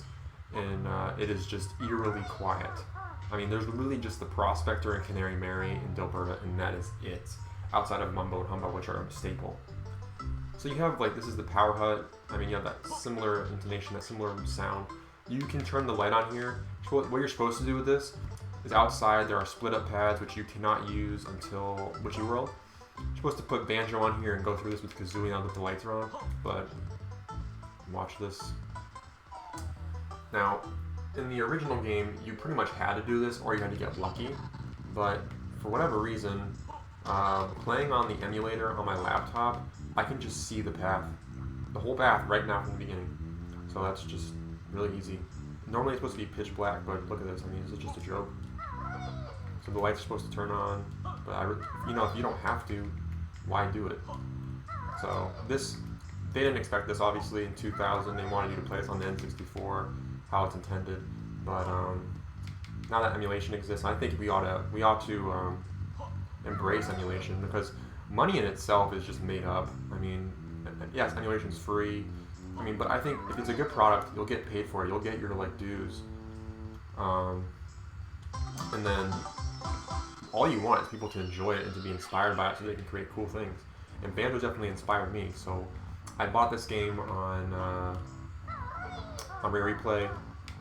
And it is just eerily quiet. I mean, there's really just the Prospector and Canary Mary and Dilberta, and that is it. Outside of Mumbo and Humbo, which are a staple. So you have, like, this is the power hut. I mean, you have that similar intonation, that similar sound. You can turn the light on here. What you're supposed to do with this is outside there are split up pads which you cannot use until Witchy World. You're supposed to put Banjo on here and go through this with Kazooie now that the lights are on, but watch this. Now, in the original game, you pretty much had to do this or you had to get lucky, but for whatever reason, playing on the emulator on my laptop, I can just see the path, the whole path right now from the beginning. So that's just really easy. Normally it's supposed to be pitch black, but look at this. I mean, this is just a joke. So the lights are supposed to turn on, but you know, if you don't have to, why do it? So this, they didn't expect this obviously in 2000. They wanted you to play this on the N64, how it's intended. But now that emulation exists, I think we ought to embrace emulation because money in itself is just made up. I mean, yes, emulation's free. I mean, but I think if it's a good product, you'll get paid for it. You'll get your like dues. And then all you want is people to enjoy it and to be inspired by it so they can create cool things. And Banjo definitely inspired me. So I bought this game on Replete.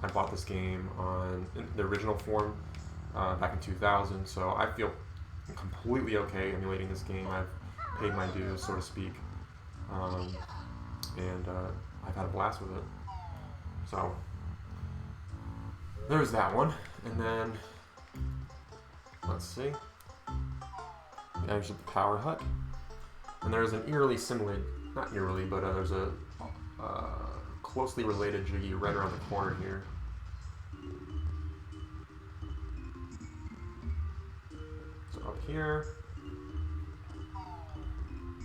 I bought this game in the original form back in 2000. So I feel completely okay emulating this game. I've paid my dues, so to speak, and I've had a blast with it. So there's that one, and then let's see. There's the power hut, and there's an eerily similar, not eerily, but there's a closely related Jiggy right around the corner here. Up here,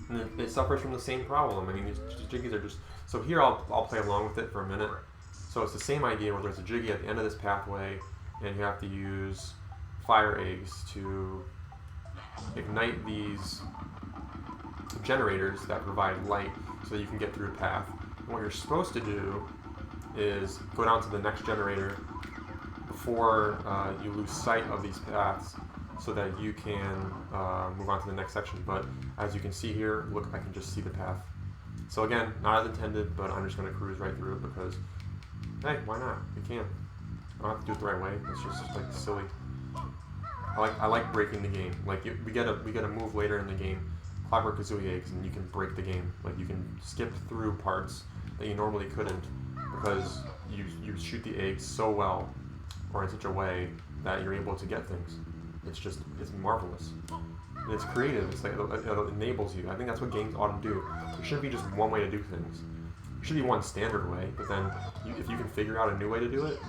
and it suffers from the same problem. I mean, these jiggies are just, so here I'll play along with it for a minute. So it's the same idea where there's a jiggy at the end of this pathway and you have to use fire eggs to ignite these generators that provide light so that you can get through a path. And what you're supposed to do is go down to the next generator before you lose sight of these paths, so that you can move on to the next section. But as you can see here, look, I can just see the path. So again, not as intended, but I'm just going to cruise right through it because, hey, why not? We can. I don't have to do it the right way. It's just like silly. I like breaking the game. Like we get a move later in the game, Clockwork Kazooie eggs, and you can break the game. Like you can skip through parts that you normally couldn't because you shoot the eggs so well or in such a way that you're able to get things. It's marvelous. And it's creative. It's like it enables you. I think that's what games ought to do. There shouldn't be just one way to do things. There should be one standard way, but then if you can figure out a new way to do it,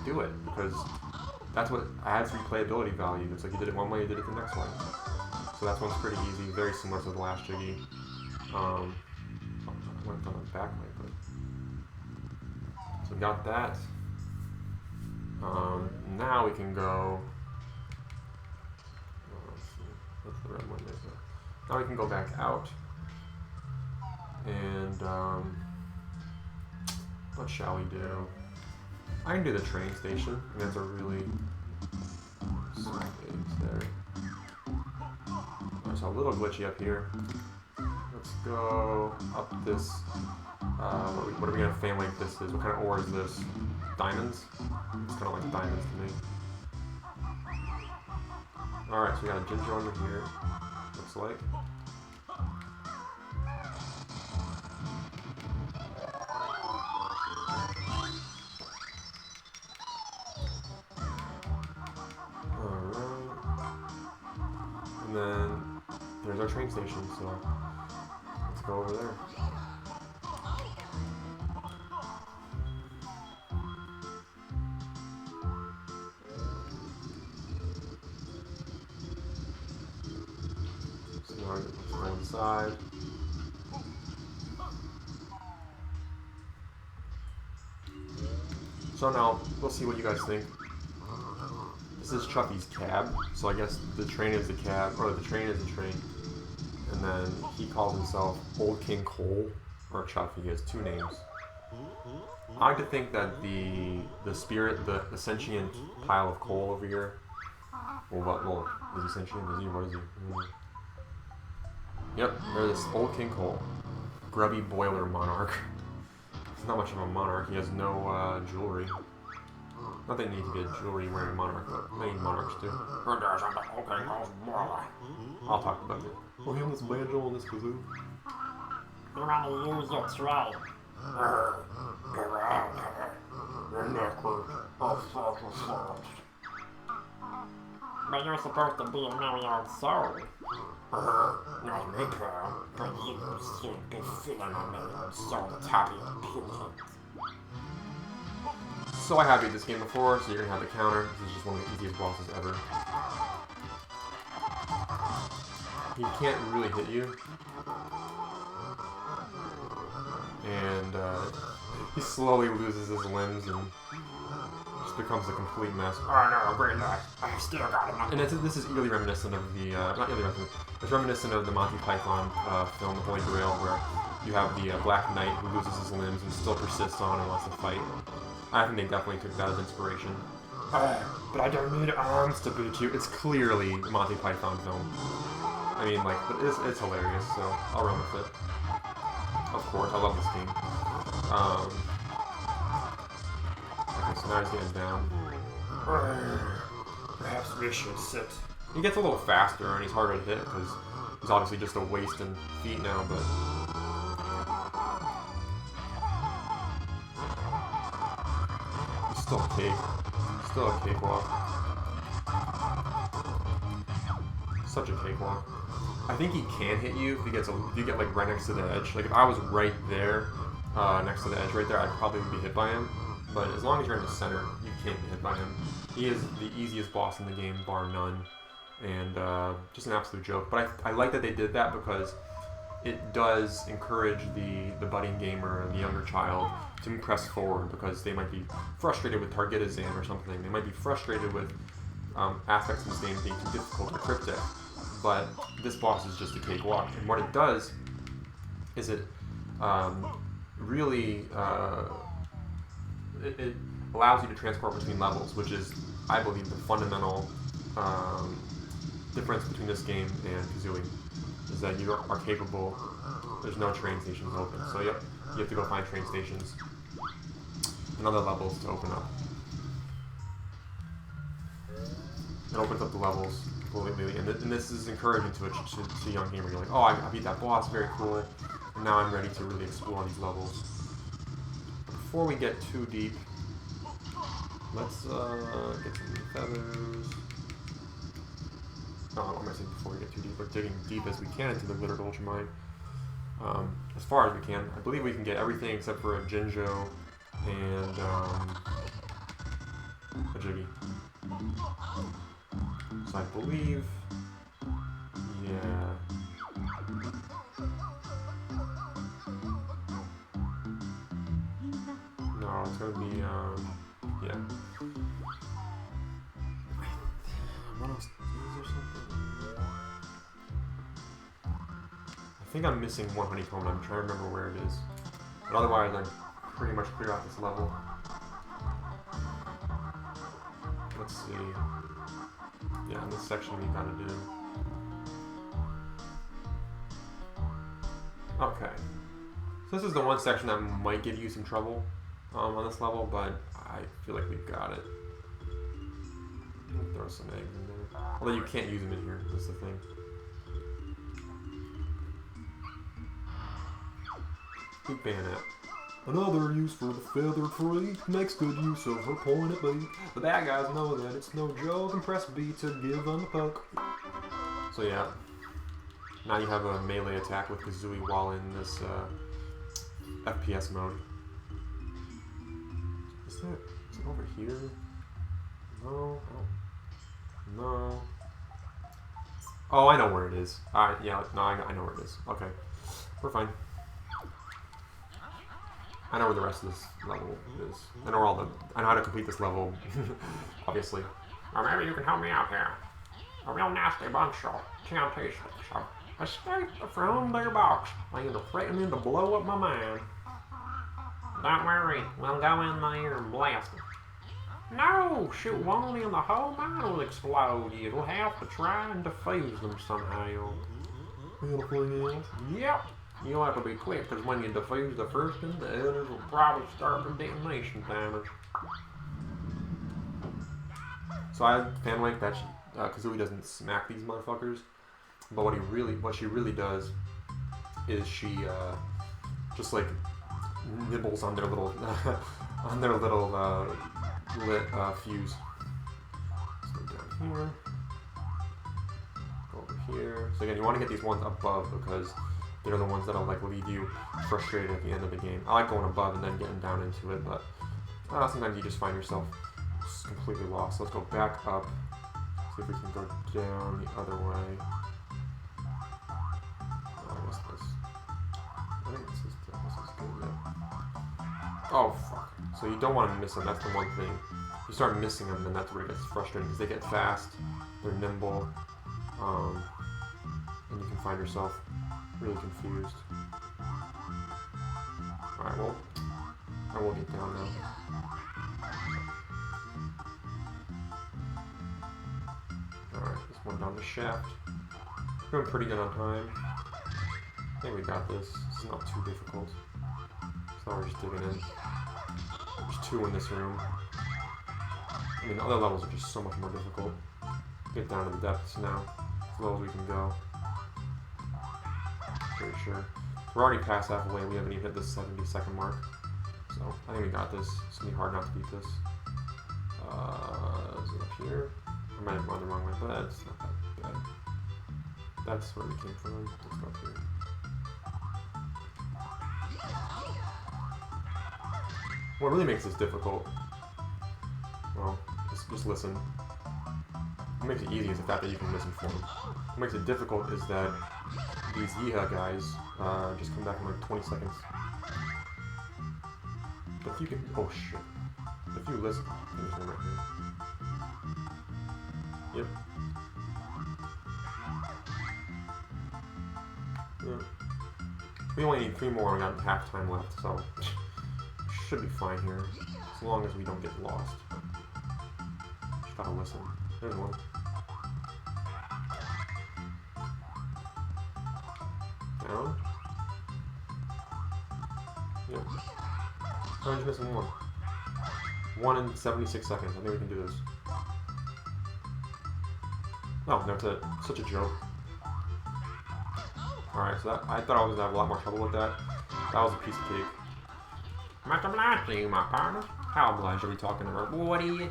because that's what adds replayability value. It's like you did it one way, you did it the next way. So that one's pretty easy, very similar to the last Jiggy. I went on the back way, but so we got that. Now we can go. That's the red one there. Now we can go back out. And what shall we do? I can do the train station. I mean, that's a really small eggs there. There's a little glitchy up here. Let's go up this. What are we gonna family this is? What kind of ore is this? Diamonds? It's kind of like diamonds to me. Alright, so we got a ginger under here. Looks like. And then there's our train station, so let's go over there. So now let's go inside. So now we'll see what you guys think. This is Chuffy's cab, so I guess the train is the cab, or the train is the train. And then he calls himself Ole King Coal, or Chuffy. He has two names. I like to think that the spirit, the sentient pile of coal over here, well, is he sentient? What is he? Yep, there's this Ole King Coal. Grubby boiler monarch. He's not much of a monarch, he has no jewelry. Not that you need to get jewelry wearing a monarch, but many monarchs do. I'll talk about it. Oh, he has this banjo and this kazoo. You want to use your tray. But you're supposed to be a merry old soul. Not me, pal. But you should be feeling a merry old soul to top your pinhead. So I have beat this game before, so you're gonna have the counter. This is just one of the easiest bosses ever. He can't really hit you. And he slowly loses his limbs and just becomes a complete mess. Oh no, great night. I still got him. And this is eerily reminiscent of the, not eerily reminiscent, it's reminiscent of the Monty Python film, The Holy Grail, where you have the Black Knight who loses his limbs and still persists on and wants to fight. I think they definitely took that as inspiration. But I don't need arms to beat you. It's clearly a Monty Python film. I mean, like, but it's hilarious, so I'll run with it. Of course, I love this game. Okay, so now he's getting down. Perhaps we should sit. He gets a little faster and he's harder to hit because he's obviously just a waist and feet now, but... Still a cake. Still a cakewalk. Such a cakewalk. I think he can hit you if he gets if you get like right next to the edge. Like if I was right there, next to the edge right there, I'd probably be hit by him. But as long as you're in the center, you can't be hit by him. He is the easiest boss in the game, bar none. And just an absolute joke. But I like that they did that because it does encourage the budding gamer, the younger child, to press forward because they might be frustrated with Targetazan or something. They might be frustrated with aspects of this game being too difficult or cryptic. But this boss is just a cakewalk. And what it does is it really it allows you to transport between levels, which is, I believe, the fundamental difference between this game and Kazooie. Is that you are capable, there's no train stations open. So yep, you have to go find train stations and other levels to open up. It opens up the levels completely, and this is encouraging to a young gamer. You're like, oh, I beat that boss, very cool, and now I'm ready to really explore these levels. Before we get too deep, let's get some feathers. No, I'm gonna say before we get too deep, we're digging deep as we can into the Glitter Gulch Mine. As far as we can. I believe we can get everything except for a Jinjo and a Jiggy. So I believe, yeah. No, it's gonna be, yeah. What else? Is there something? I think I'm missing one honeycomb. I'm trying to remember where it is. But otherwise, I'm pretty much clear out this level. Let's see. Yeah, in this section we gotta do. Okay. So this is the one section that might give you some trouble on this level, but I feel like we've got it. Throw some eggs in there. Although you can't use them in here, that's the thing. Keep bayonet. Another use for the feathered freak makes good use of her pointed beak. The bad guys know that it's no joke and press B to give them a poke. So yeah, now you have a melee attack with Kazooie while in this FPS mode. Is it over here? No, no. Oh, I know where it is. Alright, yeah, no, I know where it is. Okay, we're fine. I know where the rest of this level is. I know how to complete this level, obviously. Or maybe you can help me out here. A real nasty bunch of temptations have escaped from their box and are threatening to blow up my mine. Don't worry, we'll go in there and blast them. No, shoot one and the whole mine will explode. You'll have to try and defuse them somehow. Anything else? Yep. You'll have to be quick, because when you defuse the first one, the others will probably start the detonation damage. So I fan like that Kazooie doesn't smack these motherfuckers, but what she really does is she just like nibbles on their little lit fuse. Let's go down here, go over here. So again, you want to get these ones above because they're the ones that'll like leave you frustrated at the end of the game. I like going above and then getting down into it, but sometimes you just find yourself completely lost. So let's go back up. See if we can go down the other way. What's this? I think this is good. Yeah. Oh fuck! So you don't want to miss them. That's the one thing. You start missing them, then that's where it gets frustrating because they get fast, they're nimble, and you can find yourself really confused. Alright, well, I will get down now. Alright, this one down the shaft. Doing pretty good on time. I think we got this. It's not too difficult. So now we're just digging in. There's 2 in this room. I mean, other levels are just so much more difficult. Get down to the depths now, as low as we can go. Pretty sure. We're already past halfway, we haven't even hit the 70-second mark. So, I think we got this. It's gonna be hard not to beat this. Is it up here? I might have gone the wrong way, but it's not that bad. That's where we came from. Let's go up here. What really makes this difficult, well, just listen. What makes it easy is the fact that you can listen for them. What makes it difficult is that these Yee-huh guys just come back in like 20 seconds. But if you can, oh shit. If you listen, there's one right here. Yep. Yeah. We only need 3 more and we got half time left, so should be fine here. As long as we don't get lost. Just gotta listen. There's one. Down. Yep. I'm just missing one. 1 in 76 seconds. I think we can do this. Oh, that's it. Such a joke. Alright, so that, I thought I was gonna have a lot more trouble with that. That was a piece of cake. Much obliged to you, my partner. How obliged are we talking about? What are you?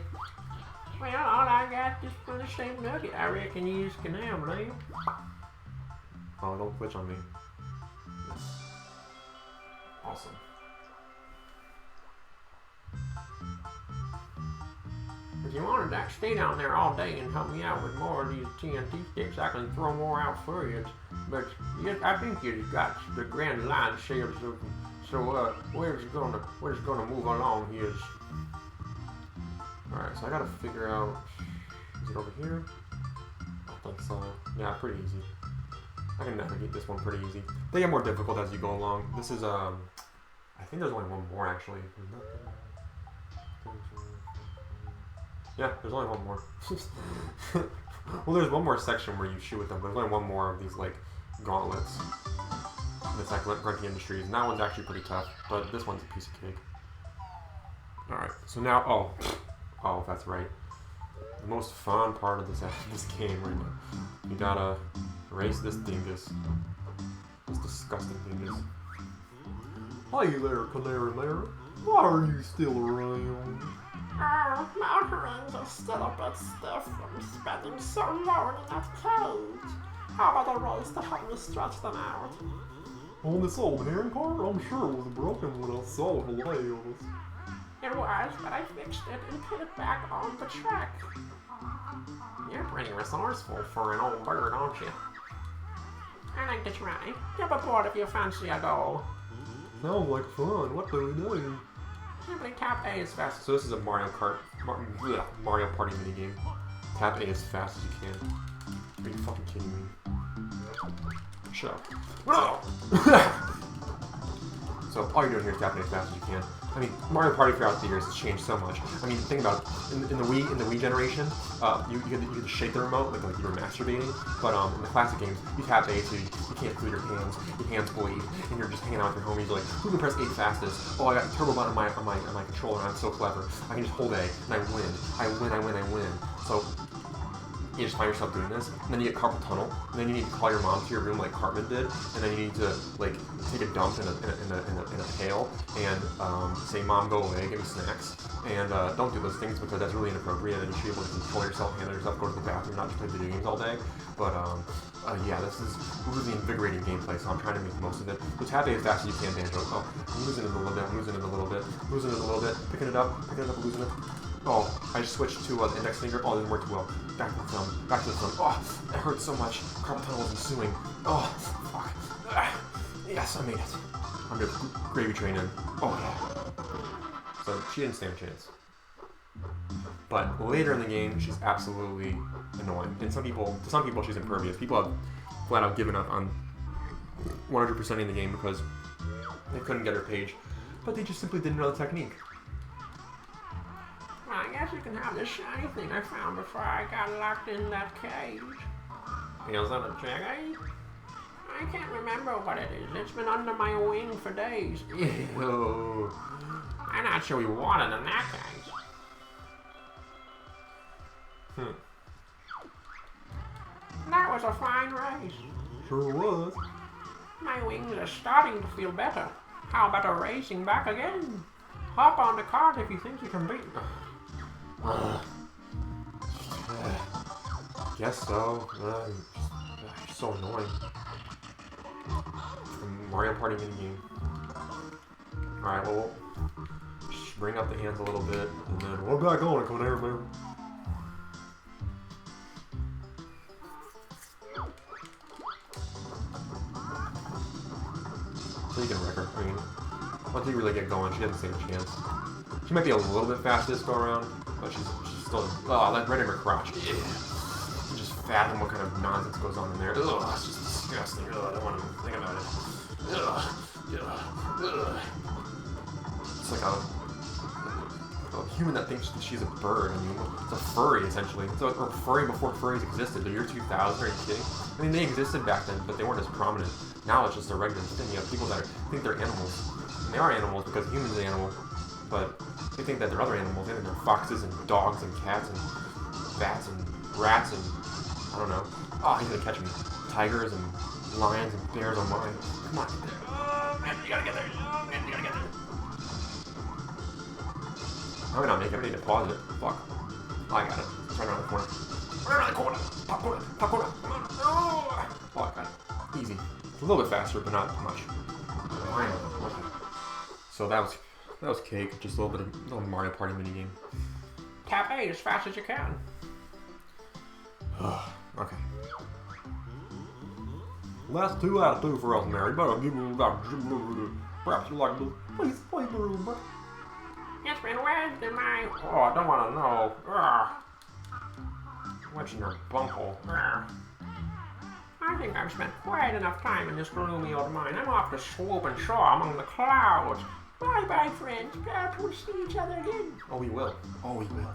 Well, all I got is for the same nugget. I reckon you can have, Lieu. Oh, don't glitch on me. Awesome. If you wanted to stay down there all day and help me out with more of these TNT sticks, I can throw more out for you. But I think you've got the grand line sales of them. So we're just gonna move along here. Alright, so I gotta figure out, is it over here? I think so. Yeah, pretty easy. I can navigate this one pretty easy. They get more difficult as you go along. This is, I think there's only one more actually. Yeah, there's only one more. Well, there's one more section where you shoot with them, but there's only one more of these, like, gauntlets. And it's like Grunty Industries, and that one's actually pretty tough, but this one's a piece of cake. Alright, so now, oh, that's right. The most fun part of this game right now. You gotta erase this dingus. This disgusting dingus. Hey there, Canary Mary. Why are you still around? My hands are still a bit stiff from spending so long in that cage. How about a race to help me stretch them out? On this old herring cart? I'm sure it was broken when I saw the wheels. It was, but I fixed it and put it back on the track. You're pretty resourceful for an old bird, aren't you? I like to try. Jump aboard if you fancy a go. Sounds like fun. What do we do? Simply tap A as fast. So this is a Mario Party minigame. Tap A as fast as you can. Are you fucking kidding me? Shut up. Oh. So all you're doing here is tapping as fast as you can. I mean, Mario Party throughout the years has changed so much. I mean, think about it. In the Wii generation, you had to shake the remote like you were masturbating. But in the classic games, you tap A so you can't feel your hands bleed, and you're just hanging out with your homies. You're like, who can press A fastest? Oh, I got a turbo button on my controller, and I'm so clever. I can just hold A, and I win. So you just find yourself doing this, and then you get carpal tunnel, and then you need to call your mom to your room like Cartman did, and then you need to like take a dump in a pail and say, "Mom, go away, give me snacks," and don't do those things because that's really inappropriate, and you should be able to control yourself, handle yourself, go to the bathroom, not just play video games all day. But yeah, this is really invigorating gameplay, so I'm trying to make the most of it. So tap A as fast as you can, Banjo. Oh, I'm losing it a little bit, picking it up, losing it. Oh, I just switched to the index finger. Oh, it didn't work too well. Back to the thumb. Oh, it hurts so much. Carpal tunnel is ensuing. Oh, fuck. Yes, I made it. I'm gonna gravy train in. Oh, yeah. So she didn't stand a chance. But later in the game, she's absolutely annoying. And to some people, she's impervious. People have flat out given up on 100%ing the game because they couldn't get her page. But they just simply didn't know the technique. I guess you can have this shiny thing I found before I got locked in that cage. Feels on a jaggy? I can't remember what it is. It's been under my wing for days. Ew. I'm not sure we want it in that case. That was a fine race. Sure was. My wings are starting to feel better. How about a racing back again? Hop on the cart if you think you can beat me. Guess so. She's so annoying. Mario Party minigame. Alright, well, just bring up the hands a little bit, and then We're back on it, Canary Mary. so you can wreck her. I mean, once you really get going, she doesn't stand a chance. She might be a little bit fast this go around, but she's still. Oh, that right in her crotch. Yeah. You just fathom what kind of nonsense goes on in there. Ugh, that's just disgusting. Ugh, I don't want to even think about it. Ugh. It's like a human that thinks that she's a bird. I mean, it's a furry essentially. So, or furry before furries existed. The year 2000. Are you kidding? I mean, they existed back then, but they weren't as prominent. Now it's just a regular thing. You have people that think they're animals. And they are animals because humans are animals. But they think that they're other animals. They think they're foxes and dogs and cats and bats and rats and I don't know. Oh, he's gonna catch me. Tigers and lions and bears on mine. Come on. Oh, man, you gotta get there. Oh, man, you gotta get there. How am I not make it? I need to pause it. Fuck. Oh, I got it. It's right around the corner. Right around the corner. Pop corner. Pop corner. Come on. Oh, I got it. Easy. It's a little bit faster, but not much. So that was cake. Just a little bit of little Mario Party minigame. Tap A as fast as you can. Okay. Well, that's 2 out of 2 for us, Mary. But I'll give you about perhaps you like the please play the room. It's been wet in my... Oh, I don't want to know. Ugh. What's in your bunghole? I I think I've spent quite enough time in this gloomy old mine. I'm off to swoop and soar among the clouds. Bye-bye, friends. Perhaps we'll see each other again. Oh, we will. Oh, we will.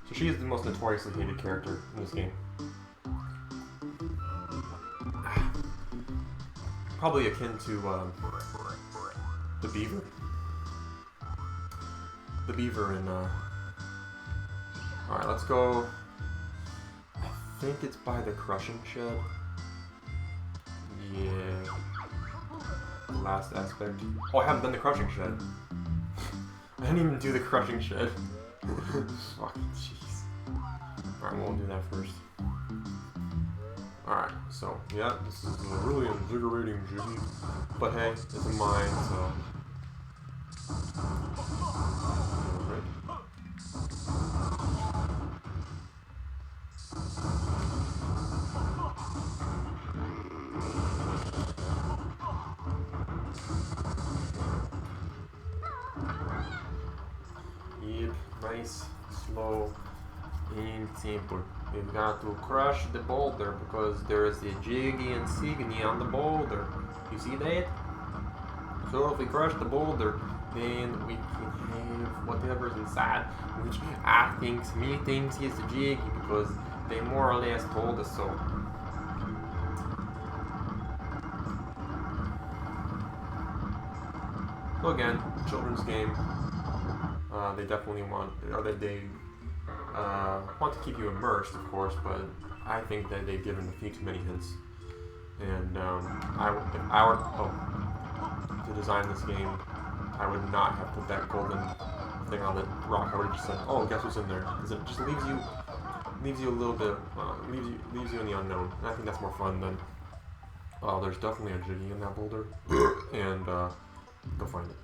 So she is the most notoriously hated character in this game. Probably akin to the beaver. The beaver in Alright, let's go. I think it's by the crushing shed. Yeah. The last aspect. Oh, I haven't done the crushing shed. I didn't even do the crushing shed. Fucking jeez. Alright, we'll do that first. Alright, so, yeah, this is a really invigorating jiggy. But hey, it's a mine, so... Alright. Yep, nice, slow, and simple. We've got to crush the boulder because there is a jiggy insignia on the boulder. You see that? So if we crush the boulder, then we can have whatever's inside, which me thinks is a jiggy because they more or less told us so. So again, children's game. They definitely want, or they want to keep you immersed, of course, but I think that they've given a few too many hints. And if I were to design this game, I would not have put that golden thing on the rock. I would have just said, "Oh, guess what's in there?" Because it just leaves you a little bit, leaves you in the unknown. And I think that's more fun than, oh, there's definitely a jiggy in that boulder, and go find it.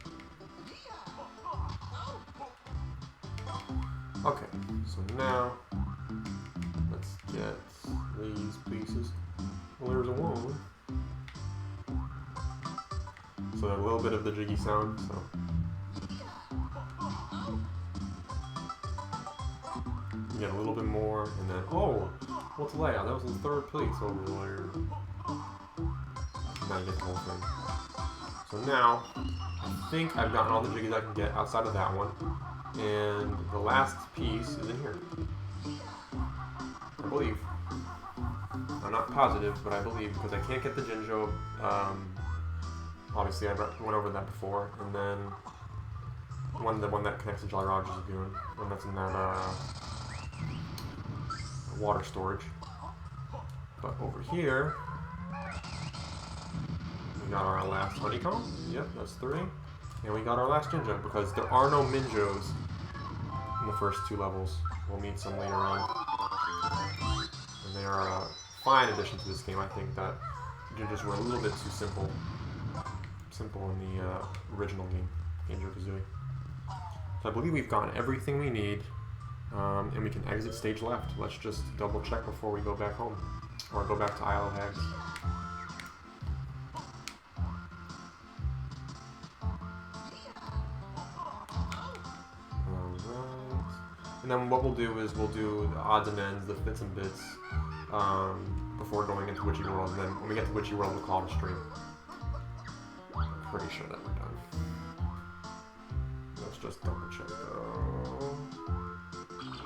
Okay, so now let's get these pieces. Well, there's a one. So a little bit of the jiggy sound. So you get a little bit more, and then what's layout? That was in third place over there. Now you get the whole thing. So now I think I've gotten all the jiggies I can get outside of that one. And the last piece is in here. I believe. I'm not positive, but I believe because I can't get the Jinjo. Obviously, I went over that before, and then the one that connects to Jolly Roger's Lagoon, and that's in that water storage. But over here, we got our last honeycomb. Yep, that's 3. And we got our last Jinjo, because there are no Minjos in the first 2 levels. We'll meet some later on. And they are a fine addition to this game. I think that Jinjos were a little bit too simple in the original game, Banjo-Kazooie. So I believe we've gotten everything we need, and we can exit stage left. Let's just double check before we go back home, or go back to Isle of Hags. And then what we'll do is we'll do the odds and ends, the bits and bits, before going into Witchy World. And then when we get to Witchy World, we'll call it a stream. I'm pretty sure that we're done. Let's just double check though.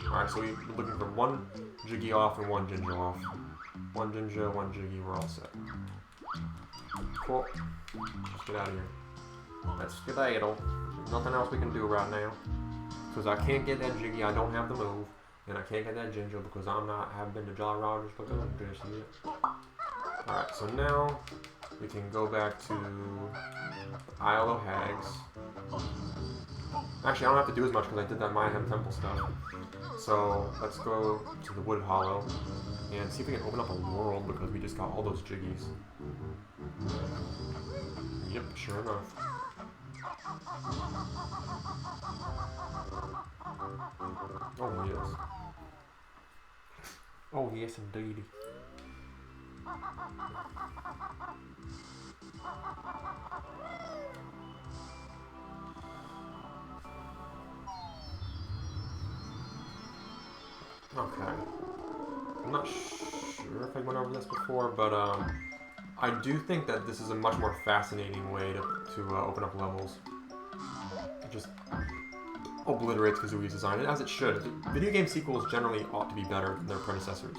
Alright, so we're looking for 1 Jiggy off and 1 Jinjo off. 1 Jinjo, 1 Jiggy, we're all set. Cool. Let's get out of here. Let's skedaddle. There's nothing else we can do right now. Because I can't get that Jiggy, I don't have the move, and I can't get that Jinjo because haven't been to Jolly Roger's Lagoon just yet. Alright, so now we can go back to Isle of Hags. Actually, I don't have to do as much because I did that Mayhem Temple stuff. So let's go to the Wood Hollow and see if we can open up a world because we just got all those Jiggies. Yep, sure enough. Oh yes. Oh yes indeed. Okay. I'm not sure. sure if I went over this before, but I do think that this is a much more fascinating way to open up levels. It just obliterates Kazooie's design, and as it should. Video game sequels generally ought to be better than their predecessors.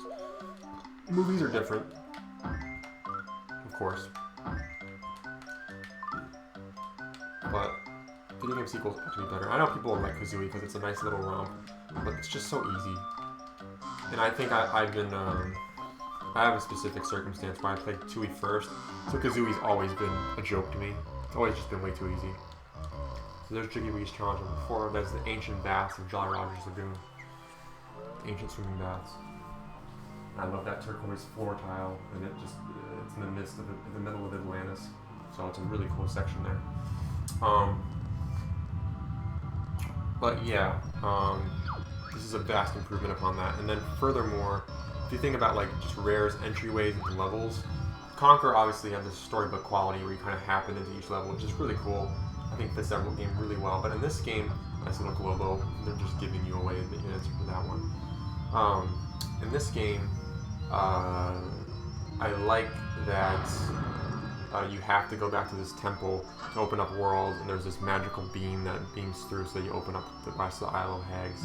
Movies are different, of course, but video game sequels ought to be better. I know people like Kazooie because it's a nice little romp, but it's just so easy. And I think I've been, I have a specific circumstance where I played Tooie first, so Kazooie's always been a joke to me. It's always just been way too easy. So there's Jiggy Wee's challenge number 4. There's the ancient baths of Jolly Roger's Lagoon. Ancient swimming baths. I love that turquoise floor tile, and it's in the midst of in the middle of Atlantis, so it's a really cool section there. But yeah, this is a vast improvement upon that. And then furthermore, if you think about like just Rare's entryways into levels, Clanker obviously had this storybook quality where you kind of happen into each level, which is really cool. I think fits that game really well. But in this game, nice little Globo, they're just giving you away the answer for that one. In this game, I like that you have to go back to this temple to open up worlds, and there's this magical beam that beams through so you open up the rest of the Isle of Hags.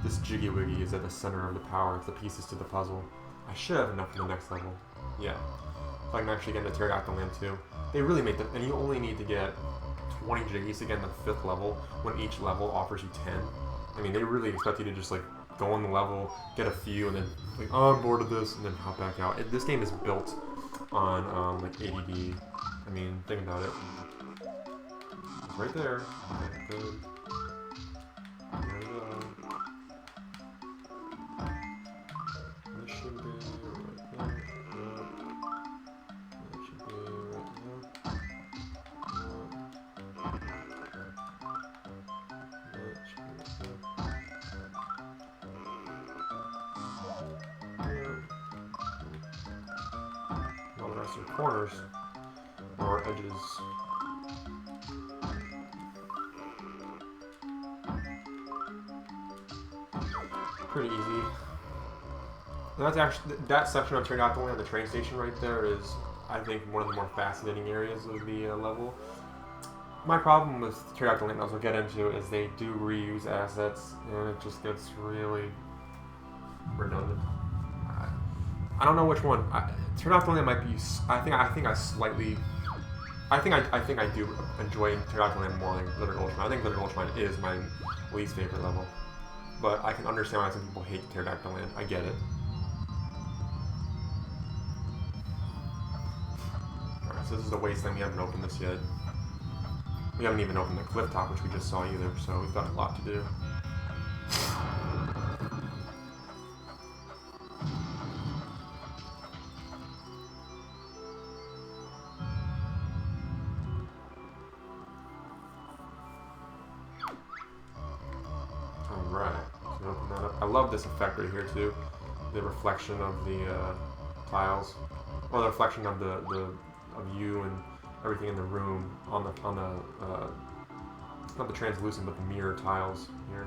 This Jiggy Wiggy is at the center of the power. It's the pieces to the puzzle. I should have enough for the next level. Yeah. So I can actually get into Pterodactyl Land too. They really make and you only need to get 20 Jiggies to get in the 5th level when each level offers you 10. I mean, they really expect you to just like go on the level, get a few, and then like, oh, I'm bored of this, and then hop back out. This game is built on like ADD. I mean, think about it. It's right there. Okay, good. There we go. This should be right there. Yep. That should be right there. That should be right there. All the rest are corners or edges. Pretty easy. And that's actually that section of Pterodactyl Land, the train station right there, is I think one of the more fascinating areas of the level. My problem with Pterodactyl Land, as we'll get into, is they do reuse assets, and it just gets really redundant. I don't know which one. Pterodactyl Land might be. I think I do enjoy Pterodactyl Land more than Glitter Gulch Mine. I think Glitter Gulch Mine is my least favorite level, but I can understand why some people hate Pterodactyl Land. I get it. Alright, so this is the wasteland. We haven't opened this yet. We haven't even opened the cliff top, which we just saw either. So we've got a lot to do. I love this effect right here too, the reflection of the tiles, or the reflection of of you and everything in the room on the not the translucent but the mirror tiles here.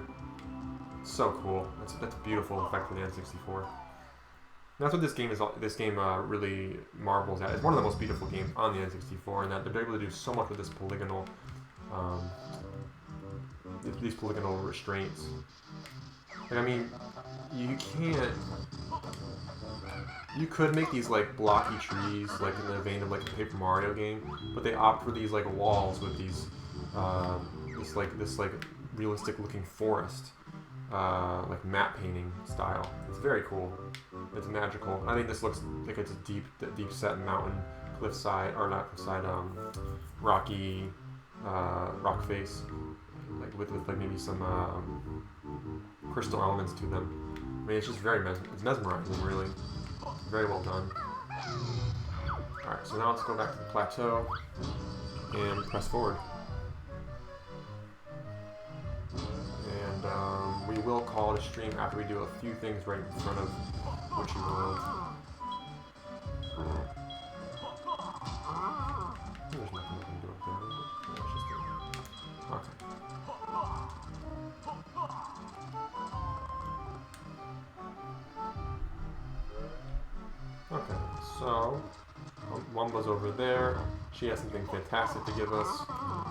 It's so cool. That's a beautiful effect for the N64. And that's what this game is. This game really marvels at. It's one of the most beautiful games on the N64, and that they're able to do so much with this polygonal, these polygonal restraints. Like, I mean, you can't. You could make these like blocky trees, like in the vein of like a Paper Mario game, but they opt for these like walls with these, this realistic looking forest, like matte painting style. It's very cool. It's magical. I think this looks like it's a deep set mountain, cliffside, or not cliffside, rocky, rock face, like with like maybe some crystal elements to them. I mean, it's just it's mesmerizing, really. Very well done. Alright, so now let's go back to the plateau and press forward. And we will call it a stream after we do a few things right in front of Witchy World. There's nothing we can do up there, is it? Yeah, it's just there. Okay. So, Wumba's over there. She has something fantastic to give us,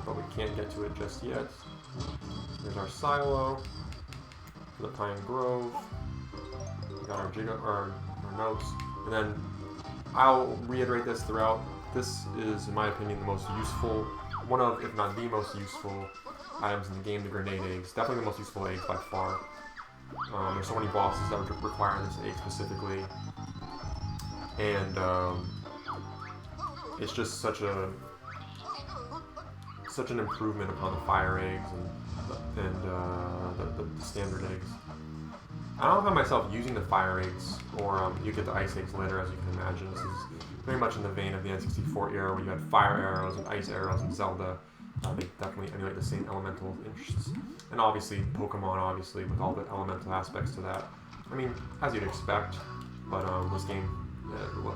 but we can't get to it just yet. There's our silo for the Pine Grove. We got our notes, and then I'll reiterate this throughout. This is, in my opinion, the most useful, one of, if not the most useful items in the game, the grenade eggs. Definitely the most useful eggs by far. There's so many bosses that would require this egg specifically, and it's just such an improvement upon the fire eggs and the standard eggs. I don't find myself using the fire eggs, or you get the ice eggs later, as you can imagine. This is very much in the vein of the N64 era, where you had fire arrows and ice arrows in Zelda. They definitely emulate the same elemental interests. And obviously, Pokemon, obviously, with all the elemental aspects to that. I mean, as you'd expect, but this game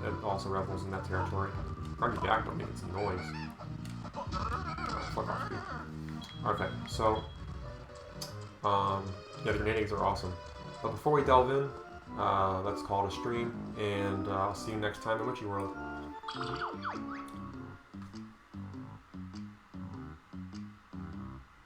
it also revels in that territory. Argue back, don't make some noise. Fuck off, dude. Okay, so, yeah, the grenade eggs are awesome. But before we delve in, let's call it a stream, and I'll see you next time in Witchy World.